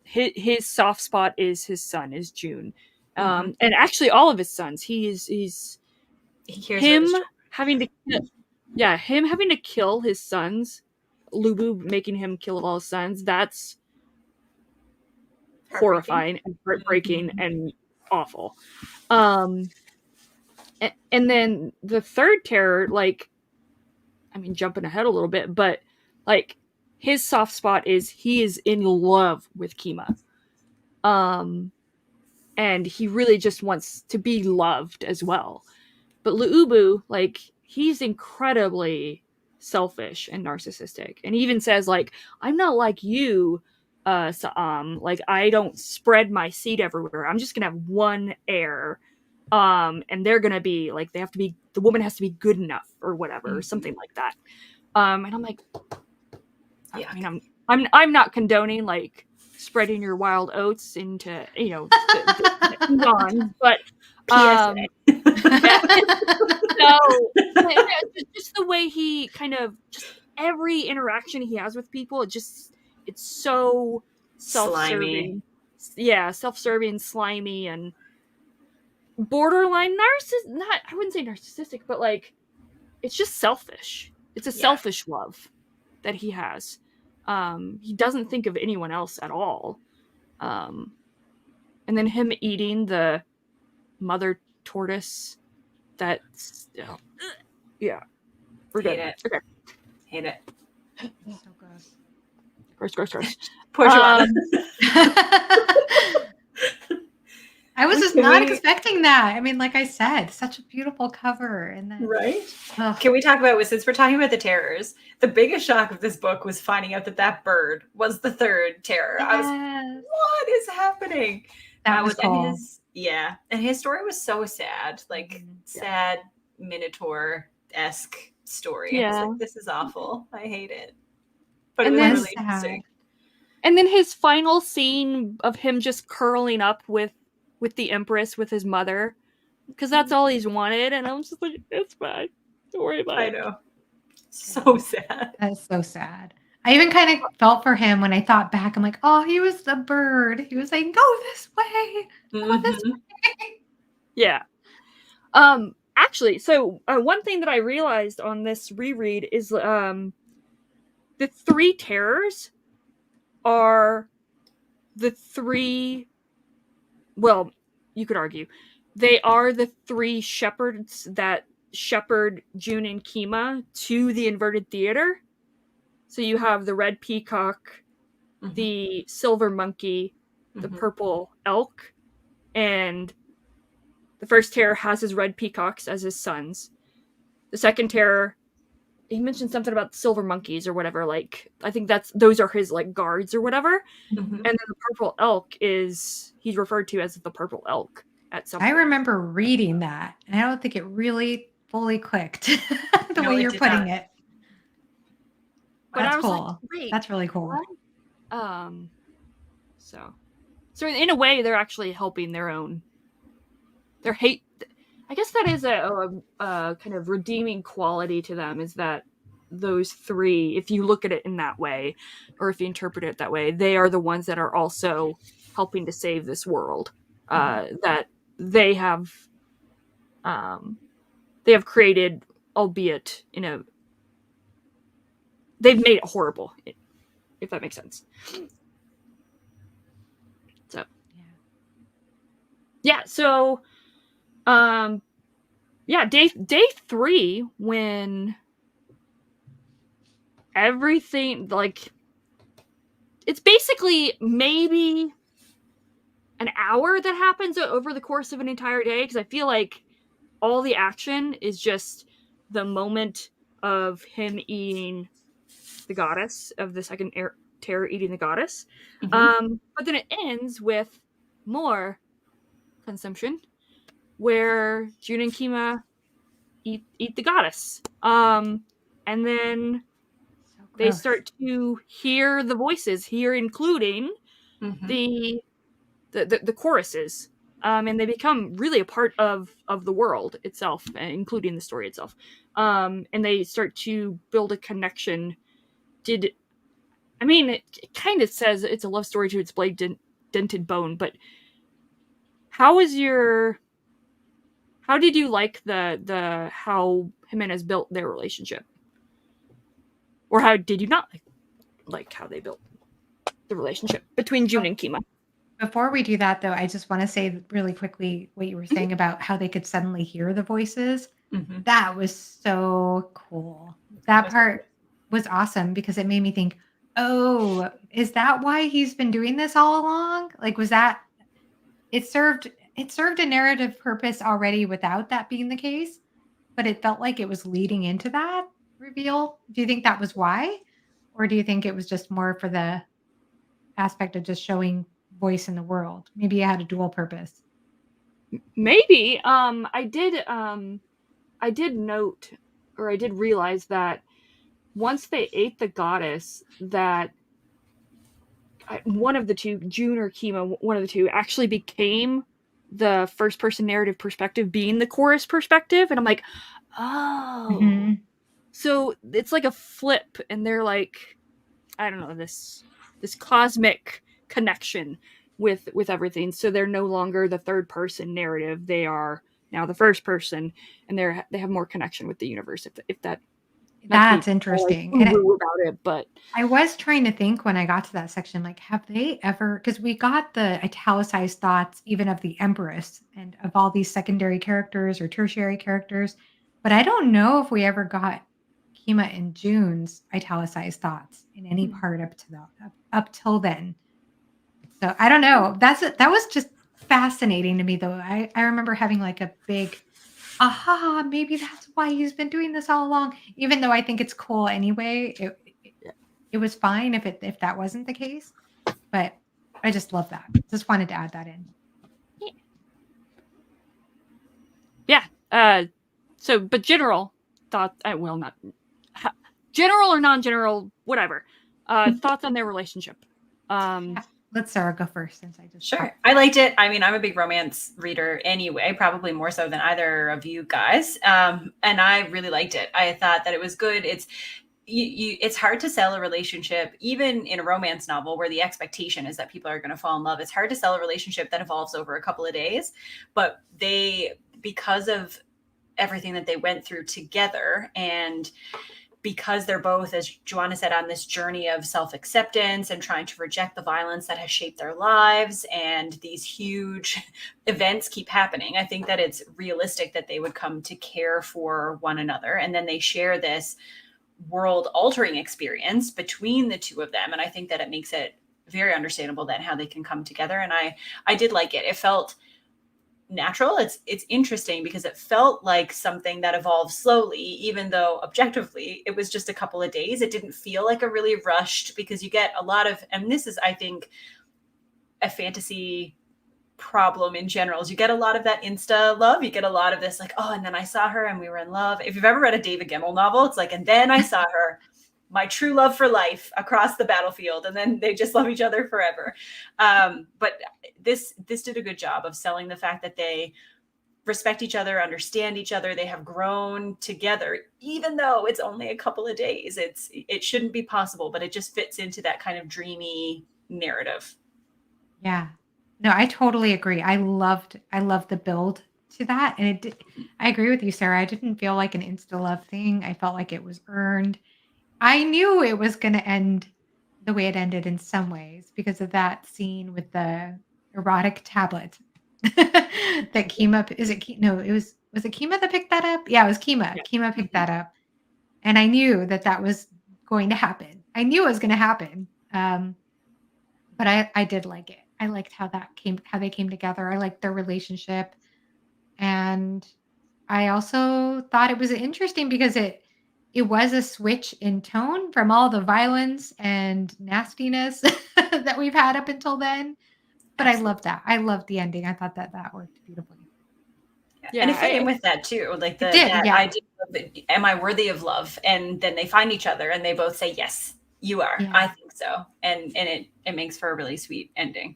his soft spot is his son, is June. And actually all of his sons. Him having to kill his sons, Lubu making him kill all his sons, that's horrifying and heartbreaking and awful. And then the third terror, jumping ahead a little bit, but his soft spot is he is in love with Kima. And he really just wants to be loved as well. But Luubu, he's incredibly selfish and narcissistic. And he even says, I'm not like you, Sa'am. I don't spread my seed everywhere. I'm just going to have one heir. And they're going to be, the woman has to be good enough or whatever, or something like that. And I'm like, yeah. I'm not condoning, spreading your wild oats into, but no, just the way he kind of, just every interaction he has with people, it's so self-serving. Slimy. Yeah, self-serving, slimy, and borderline not I wouldn't say narcissistic, but like it's just selfish. It's a selfish love that he has. He doesn't think of anyone else at all. And then him eating the mother tortoise. That's yeah. We're good. Hate it. Okay. Hate it. So gross. Gross. Poor Johanna. I was just not expecting that. I mean, like I said, such a beautiful cover. And then, right? Can we talk about, since we're talking about the terrors, the biggest shock of this book was finding out that bird was the third terror. Yes. I was, what is happening? That was cool. And his story was so sad, like sad Minotaur-esque story. Yeah. I was like, this is awful. I hate it. But and it was then, really interesting. And then his final scene of him just curling up with the Empress, with his mother, because that's all he's wanted. And I'm just like, it's fine. Don't worry about it. I know. So sad. That's so sad. I even kind of felt for him when I thought back. I'm like, oh, he was the bird. He was like, go this way. Go this way. Yeah. Actually, so one thing that I realized on this reread is the three terrors are the three, well, you could argue, they are the three shepherds that shepherd June and Kima to the inverted theater. So you have the red peacock, the silver monkey, the purple elk, and the first terror has his red peacocks as his sons. The second terror, he mentioned something about silver monkeys or whatever, like I think those are his like guards or whatever. And then the purple elk he's referred to as the purple elk at some point. I remember reading that, and I don't think it really fully clicked the way you're putting it. But that's I was cool. like, wait, that's really cool. What? So in a way, they're actually helping their hate. I guess that is a kind of redeeming quality to them, is that those three, if you look at it in that way, or if you interpret it that way, they are the ones that are also helping to save this world. That they have created, albeit they've made it horrible, if that makes sense. So so day 3, when everything, like, it's basically maybe an hour that happens over the course of an entire day, because I feel like all the action is just the moment of him eating the goddess, of the second terror eating the goddess. But then it ends with more consumption, where June and Kima eat the goddess. And then they start to hear the voices, including the choruses. And they become really a part of the world itself, including the story itself. And they start to build a connection. It kind of says it's a love story to its blade dented bone, but how did you like the how Jimenez built their relationship? Or how did you not like how they built the relationship between June and Kima? Before we do that, though, I just want to say really quickly what you were saying about how they could suddenly hear the voices. That was so cool. That part was awesome, because it made me think, oh, is that why he's been doing this all along? Like, was that it served a narrative purpose already without that being the case, but it felt like it was leading into that reveal. Do you think that was why? Or do you think it was just more for the aspect of just showing voice in the world? Maybe it had a dual purpose. Maybe. I did note, or I did realize that once they ate the goddess, that one of the two, June or Kima, one of the two, actually became the first person narrative perspective, being the chorus perspective. And I'm like, oh. So it's like a flip, and they're like, I don't know, this cosmic connection with everything. So they're no longer the third person narrative. They are now the first person, and they have more connection with the universe. If that, not to That's be all like interesting. And woo about it, but I was trying to think when I got to that section, like, have they ever, because we got the italicized thoughts even of the Empress and of all these secondary characters or tertiary characters, but I don't know if we ever got Kima and June's italicized thoughts in any part up till then. So I don't know. That was just fascinating to me though. I remember having like a big aha, maybe that's why he's been doing this all along. Even though I think it's cool anyway. yeah. It was fine if that wasn't the case, but I just love that. Just wanted to add that in. Yeah. So, but general thoughts. Well, not general or non-general, whatever. Thoughts on their relationship. Yeah. Let Sarah go first since I just Sure. I liked it. I mean, I'm a big romance reader anyway, probably more so than either of you guys. And I really liked it. I thought that it was good. It's hard to sell a relationship, even in a romance novel where the expectation is that people are going to fall in love. It's hard to sell a relationship that evolves over a couple of days, but because of everything that they went through together, and because they're both, as Johanna said, on this journey of self-acceptance and trying to reject the violence that has shaped their lives, and these huge events keep happening, I think that it's realistic that they would come to care for one another. And then they share this world altering experience between the two of them. And I think that it makes it very understandable then how they can come together. And I did like it. It felt natural. It's interesting because it felt like something that evolved slowly, even though objectively it was just a couple of days. It didn't feel like a really rushed, because you get a lot of, and this is, I think, a fantasy problem in general, is you get a lot of that insta love. You get a lot of this like, oh, and then I saw her and we were in love. If you've ever read a David Gemmell novel, it's like, and then I saw her, my true love for life, across the battlefield, and then they just love each other forever. But this did a good job of selling the fact that they respect each other, understand each other. They have grown together, even though it's only a couple of days. It shouldn't be possible, but it just fits into that kind of dreamy narrative. Yeah. No, I totally agree. I loved the build to that. And I agree with you, Sarah. I didn't feel like an insta love thing. I felt like it was earned. I knew it was going to end the way it ended in some ways because of that scene with the erotic tablet that Kima, is it no, was it Kima that picked that up? Yeah, it was Kima. Yeah. Kima picked that up. And I knew that was going to happen. I knew it was going to happen. But I did like it. I liked how they came together. I liked their relationship. And I also thought it was interesting because it was a switch in tone from all the violence and nastiness that we've had up until then. But Absolutely. I love that. I loved the ending. I thought that worked beautifully. Yeah, and it fit in with that too, like that yeah. idea of, am I worthy of love? And then they find each other and they both say, yes, you are. Yeah. I think so. And it makes for a really sweet ending.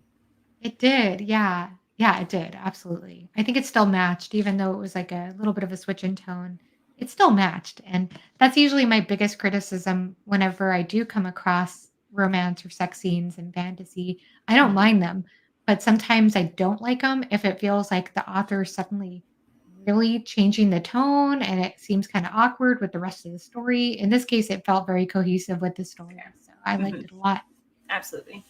It did. Yeah. Yeah, it did. Absolutely. I think it still matched, even though it was like a little bit of a switch in tone. It still matched. And that's usually my biggest criticism whenever I do come across romance or sex scenes in fantasy. I don't mind them, but sometimes I don't like them if it feels like the author is suddenly really changing the tone and it seems kind of awkward with the rest of the story. In this case, it felt very cohesive with the story. So I liked it a lot. Absolutely.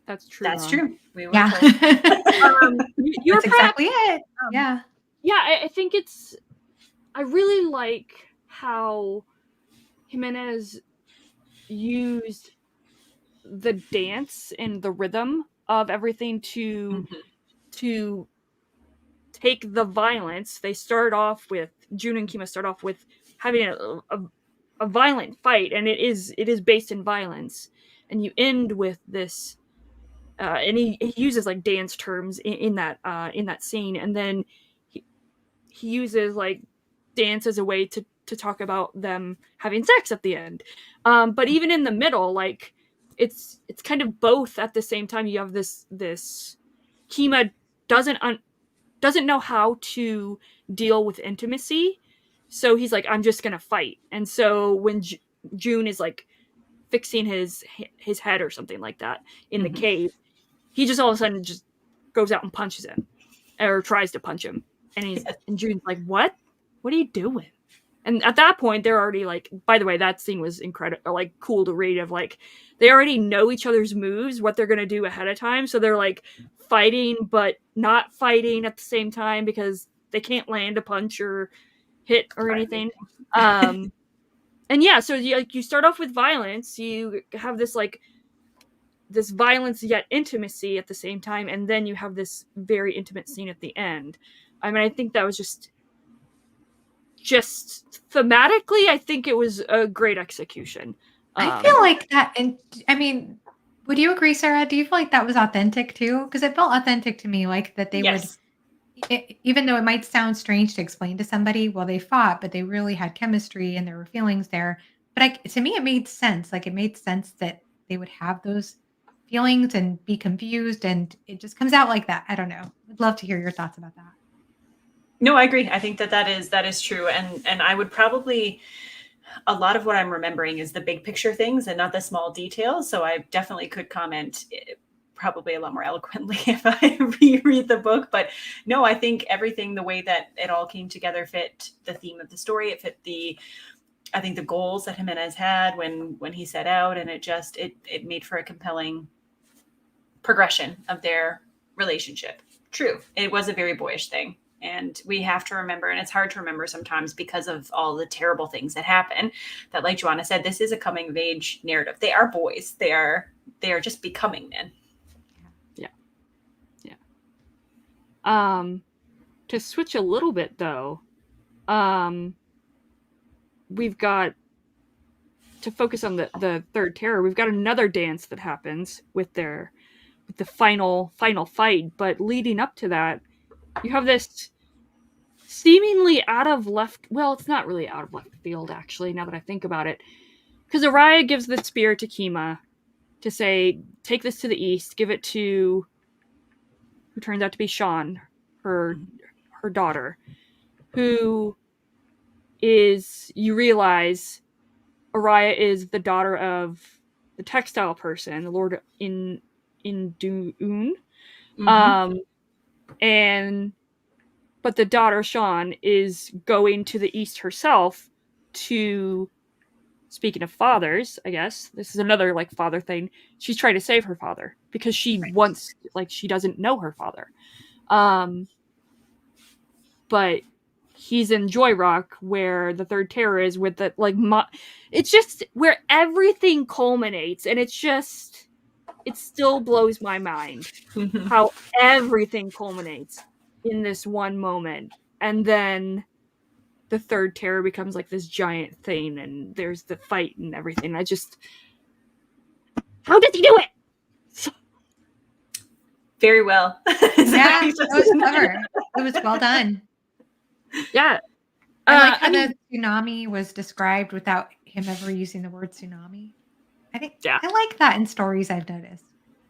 That's true. That's true. We were Yeah. told. You're That's exactly it. Yeah. Yeah, I think I really like how Jimenez used the dance and the rhythm of everything to take the violence. They start off with, June and Kima start off with having a violent fight, and it is based in violence, and you end with this and he uses like dance terms in that scene, and then he uses like dance as a way to talk about them having sex at the end. But even in the middle, like it's kind of both at the same time. You have this Kima doesn't know how to deal with intimacy, so he's like, I'm just gonna fight. And so when June is like fixing his head or something like that in the cave, he just all of a sudden just goes out and punches him, or tries to punch him, and June's like, "What? What are you doing?" And at that point, they're already like. By the way, that scene was incredible, like cool to read. Of like, they already know each other's moves, what they're gonna do ahead of time, so they're like fighting, but not fighting at the same time because they can't land a punch or hit or anything. And yeah, so you start off with violence. You have this like this violence yet intimacy at the same time, and then you have this very intimate scene at the end. I mean, I think that was just thematically, I think it was a great execution. I feel like that, and I mean, would you agree, Sarah? Do you feel like that was authentic too? Because it felt authentic to me, like that they would, Yes. even though it might sound strange to explain to somebody, well, they fought, but they really had chemistry and there were feelings there. But to me, it made sense. Like it made sense that they would have those feelings and be confused, and it just comes out like that. I don't know. I'd love to hear your thoughts about that. No, I agree. I think that is true. And I would probably, a lot of what I'm remembering is the big picture things and not the small details. So I definitely could comment probably a lot more eloquently if I reread the book. But no, I think everything, the way that it all came together fit the theme of the story. It fit I think the goals that Jimenez had when he set out, and it made for a compelling progression of their relationship. True. It was a very boyish thing. And we have to remember, and it's hard to remember sometimes because of all the terrible things that happen, that like Johanna said, this is a coming of age narrative. They are boys. They are just becoming men. Yeah. To switch a little bit though, we've got to focus on the third terror. We've got another dance that happens with the final fight, but leading up to that, you have this seemingly out of left, well, it's not really out of left field actually, now that I think about it, because Araya gives the spear to Kima to say, take this to the east, give it to who turns out to be Sean, her daughter, who is, you realize Araya is the daughter of the textile person, the Lord in Dune. And but the daughter Sean is going to the east herself to, speaking of fathers, I guess this is another like father thing. She's trying to save her father because she wants, like, she doesn't know her father. But he's in Joy Rock where the third terror is, with the like it's just where everything culminates, and it still blows my mind how everything culminates in this one moment, and then the third terror becomes like this giant thing, and there's the fight and everything. How did he do it? Very well. Yeah, it was clever. It was well done. Yeah. I like how the tsunami was described without him ever using the word tsunami. I like that in stories, I've noticed.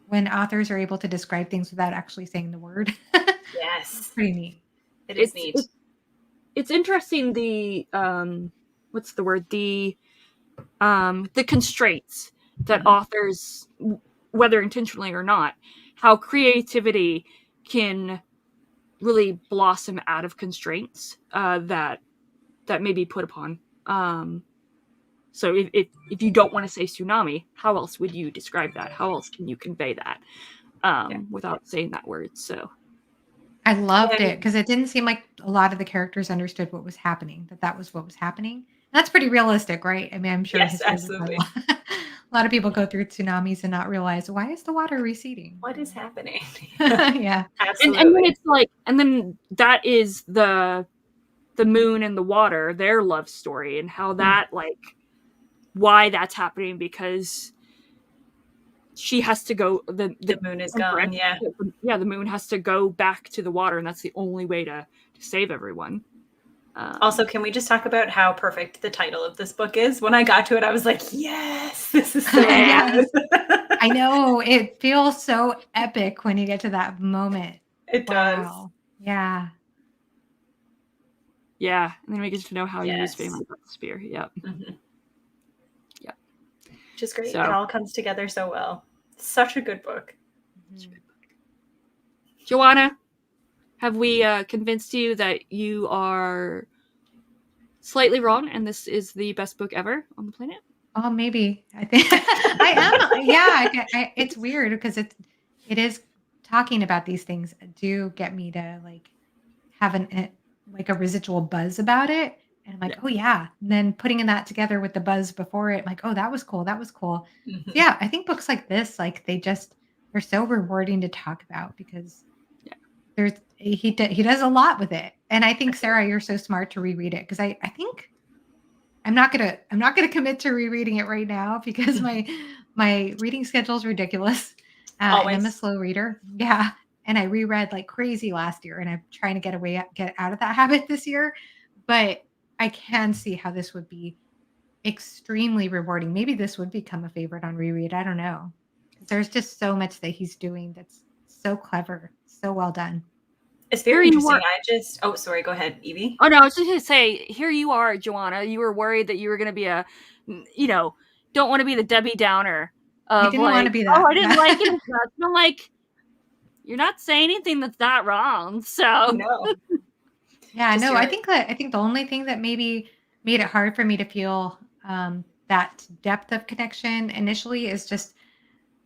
When authors are able to describe things without actually saying the word. Yes. Pretty neat. It is neat. It's interesting, the what's the word? The constraints that authors, whether intentionally or not, how creativity can really blossom out of constraints that may be put upon. So if you don't want to say tsunami, how else would you describe that? How else can you convey that without saying that word? So I loved it because it didn't seem like a lot of the characters understood what was happening, that was what was happening. And that's pretty realistic, right? I mean, I'm sure yes, absolutely. A lot of people go through tsunamis and not realize, why is the water receding? What is happening? Yeah. Absolutely. And then it's like, and then that is the moon and the water, their love story, and how that like, why that's happening, because she has to go, the moon is gone. The moon has to go back to the water, and that's the only way to save everyone. Also, can we just talk about how perfect the title of this book is? When I got to it, I was like, yes, this is so good. I know, it feels so epic when you get to that moment. It does. Yeah. Yeah, and then we get to know how you use family about the spear. Yep. Which is great. So, it all comes together so well. Such a good book. Johanna, have we convinced you that you are slightly wrong and this is the best book ever on the planet? Oh, maybe. I think I am. Yeah, it's weird because it is talking about these things do get me to like have like a residual buzz about it, and I'm like, Yeah. oh yeah. And then putting that together with the buzz before it, I'm like, oh, that was cool. That was cool. So Mhm. yeah, I think books like this, like they're so rewarding to talk about because Yeah. he does a lot with it, and I think Sarah, you're so smart to reread it because I think I'm not gonna commit to rereading it right now because my reading schedule is ridiculous, and I'm a Always. slow reader. Yeah, and I reread like crazy last year, and I'm trying to get out of that habit this year. But I can see how this would be extremely rewarding. Maybe this would become a favorite on reread. I don't know because there's just so much that he's doing that's so clever, so well done. It's Here very you interesting. are. Oh, sorry. Go ahead, Evie. Oh no, I was just gonna say, here you are, Joanna. You were worried that you were gonna be don't want to be the Debbie Downer I of didn't want like, to be oh, that. I didn't Yeah. like it as much. And I'm like, you're not saying anything that's not wrong. So No, Yeah, just no, your I think the only thing that maybe made it hard for me to feel that depth of connection initially is just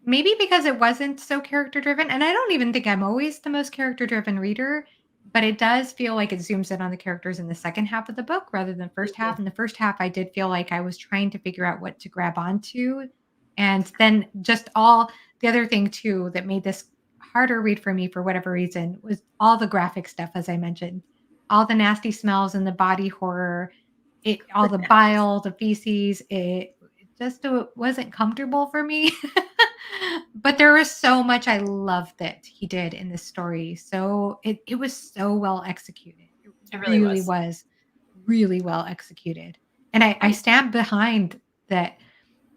maybe because it wasn't so character driven. And I don't even think I'm always the most character driven reader, but it does feel like it zooms in on the characters in the second half of the book rather than first half. Mhm. In the first half, I did feel like I was trying to figure out what to grab onto. And then just all the other thing too that made this harder read for me for whatever reason was all the graphic stuff, as I mentioned, all the nasty smells and the body horror, all The the nasty bile, the feces. It just wasn't comfortable for me. But there was so much I loved that he did in this story. So it was so well executed. It It really really was. was really well executed. And I I stand behind that.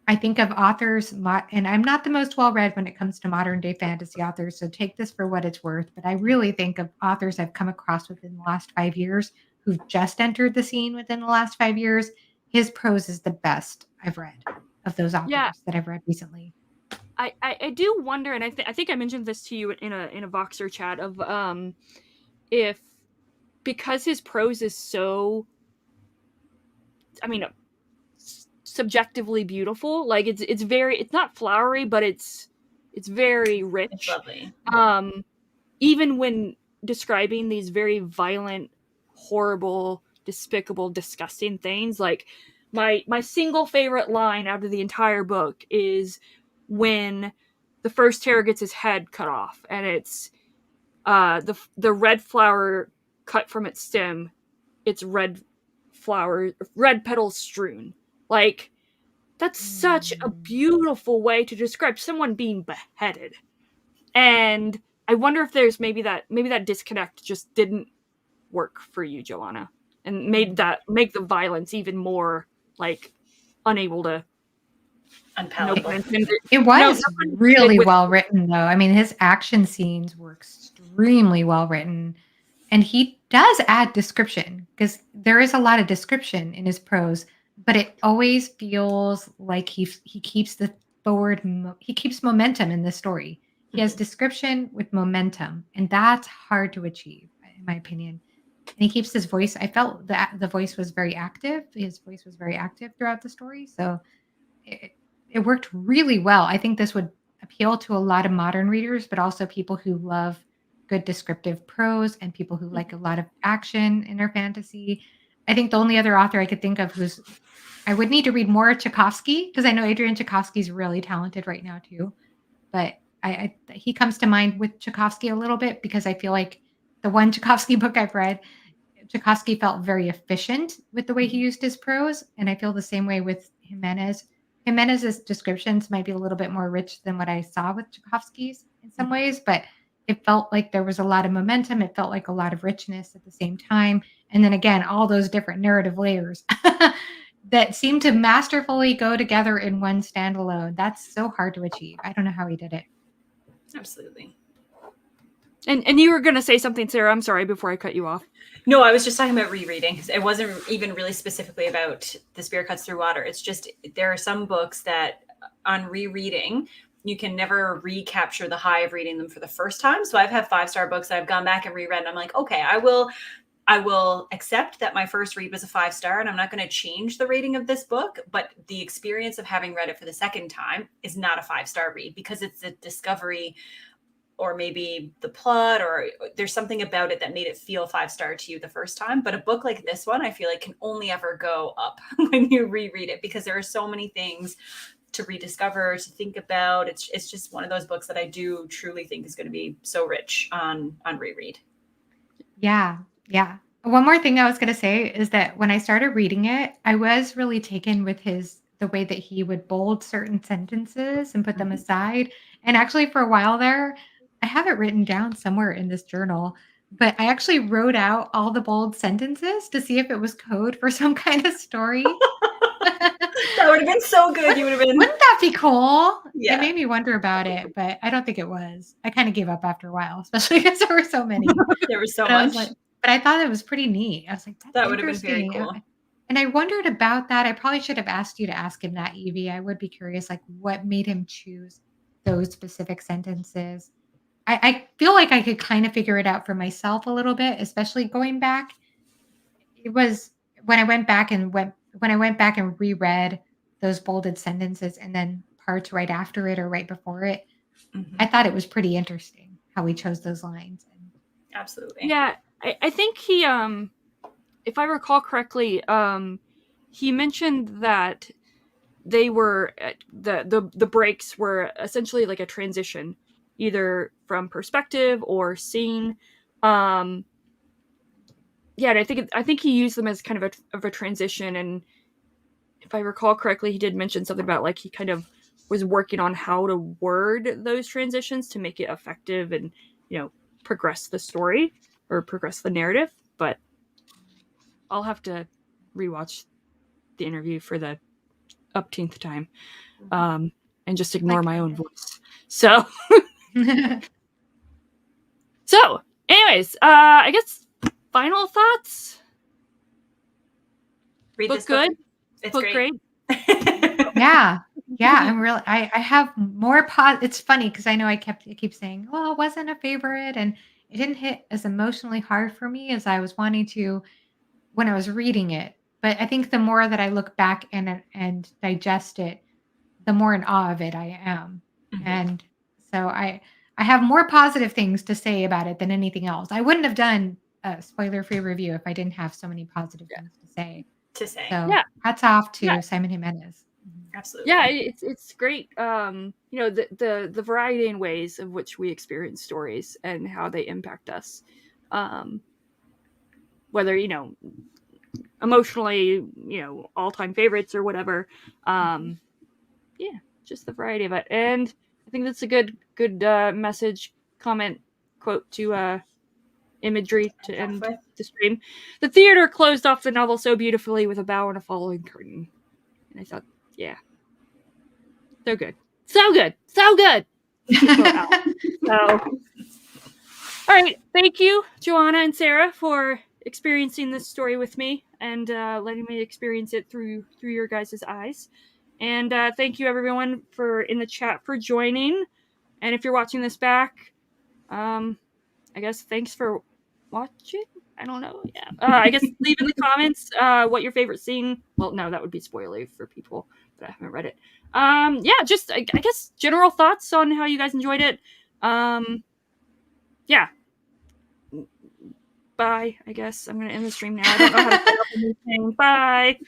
I think of authors, and I'm not the most well read when it comes to modern day fantasy authors, so take this for what it's worth. But I really think of authors I've come across within the last 5 years who've just entered the scene within the last 5 years. His prose is the best I've read of those yeah, authors that I've read recently. I do wonder, and I think I mentioned this to you in a Voxer chat of if because his prose is so, I mean, subjectively beautiful. Like it's not flowery, but it's very It's rich. lovely. Even when describing these very violent, horrible, despicable, disgusting things, like my single favorite line out of the entire book is when the first terror gets his head cut off, and it's the red flower cut from its stem, it's red petals strewn. Like that's such a Mm. beautiful way to describe someone being beheaded. And I wonder if there's maybe that disconnect just didn't work for you, Joanna, and Mm. make the violence even more like unable to. No pun Unpalatable. intended. It No was pun intended really with. well written, though. I mean, his action scenes were extremely well written. And he does add description because there is a lot of description in his prose, but it always feels like he keeps he keeps momentum in the story. He has Mhm. description with momentum, and that's hard to achieve, in my opinion. And he keeps his voice. I felt that the voice was very active. His voice was very active throughout the story, so it, it worked really well. I think this would appeal to a lot of modern readers, but also people who love good descriptive prose and people who like a lot of action in their fantasy. I think the only other author I could think of who's I would need to read more Tchaikovsky because I know Adrian Tchaikovsky's really talented right now too. But he comes to mind with Tchaikovsky a little bit because I feel like the one Tchaikovsky book I've read, Tchaikovsky felt very efficient with the way he Mhm. used his prose, and I feel the same way with Jimenez. Jimenez's descriptions might be a little bit more rich than what I saw with Tchaikovsky's in some Mhm. ways, but it felt like there was a lot of momentum. It felt like a lot of richness at the same time. And then again, all those different narrative layers that seem to masterfully go together in one standalone. That's so hard to achieve. I don't know how he did it. Absolutely. And you were gonna say something, Sarah. I'm sorry before I cut you off. No, I was just talking about rereading. It wasn't even really specifically about The Spear Cuts Through Water. It's just there are some books that on rereading you can never recapture the high of reading them for the first time. So I've had 5-star books that I've gone back and reread, and I'm like, okay, I will accept that my first read was a 5-star, and I'm not going to change the rating of this book, but the experience of having read it for the second time is not a 5-star read, because it's a discovery, or maybe the plot, or there's something about it that made it feel 5-star to you the first time. But a book like this one, I feel like, can only ever go up when you reread it, because there are so many things to rediscover, to think about. It's just one of those books that I do truly think is going to be so rich on reread. Yeah, yeah. One more thing I was gonna say is that when I started reading it, I was really taken with the way that he would bold certain sentences and put them Mhm. aside. And actually for a while there, I have it written down somewhere in this journal, but I actually wrote out all the bold sentences to see if it was code for some kind of story. That would have been so good. You would have been, Wouldn't that be cool? It yeah. made me wonder about it, but I don't think it was. I kind of gave up after a while, especially because there were so many. There was so But I was much. like but I thought it was pretty neat. I was like, "That's That would have been very interesting." cool. And I wondered about that. I probably should have asked you to ask him that, Evie. I would be curious, like, what made him choose those specific sentences. I feel like I could kind of figure it out for myself a little bit, especially going back. It was when I went back and reread those bolded sentences and then parts right after it or right before it, I Mhm. thought it was pretty interesting how he chose those lines. And Absolutely. Yeah, I think he, if I recall correctly, he mentioned that they were the breaks were essentially like a transition, either from perspective or scene. Um, yeah, and I think he used them as kind of a transition. And if I recall correctly, he did mention something about like he kind of was working on how to word those transitions to make it effective and, you know, progress the story or progress the narrative. But I'll have to rewatch the interview for the upteenth time, and just ignore like my own voice. So, anyways, I guess final thoughts. Read Book this book. good. It's Book great. great. Yeah. Yeah, I'm really I have more it's funny because I know I keep saying, "Well, it wasn't a favorite," and it didn't hit as emotionally hard for me as I was wanting to when I was reading it. But I think the more that I look back and digest it, the more in awe of it I am. Mhm. And so I have more positive things to say about it than anything else. I wouldn't have done a spoiler-free review if I didn't have so many positive Yeah. things to say. To say. So, Yeah. hats off Yeah. to Simon Jimenez. Mhm. Yeah, Absolutely. it's great. You know, the variety and ways of which we experience stories and how they impact us. Um, whether, you know, emotionally, you know, all time favorites or whatever. Mhm. Yeah, just the variety of it. And I think that's a good message, comment, quote to imagery to Off end with. the stream. The theater closed off the novel so beautifully with a bow and a falling curtain. And I thought, yeah, so good. So good. So good. To quote Al. So, all right. Thank you, Johanna and Sarah, for experiencing this story with me and letting me experience it through your guys' eyes. And thank you, everyone, for in the chat for joining. And if you're watching this back, I guess thanks for watching. I don't know. Yeah. I guess leave in the comments what your favorite scene. Well, no, that would be spoilery for people that haven't read it. Yeah, just I guess general thoughts on how you guys enjoyed it. Yeah. Bye. I guess I'm gonna end the stream now. I don't know how to set up anything. Bye.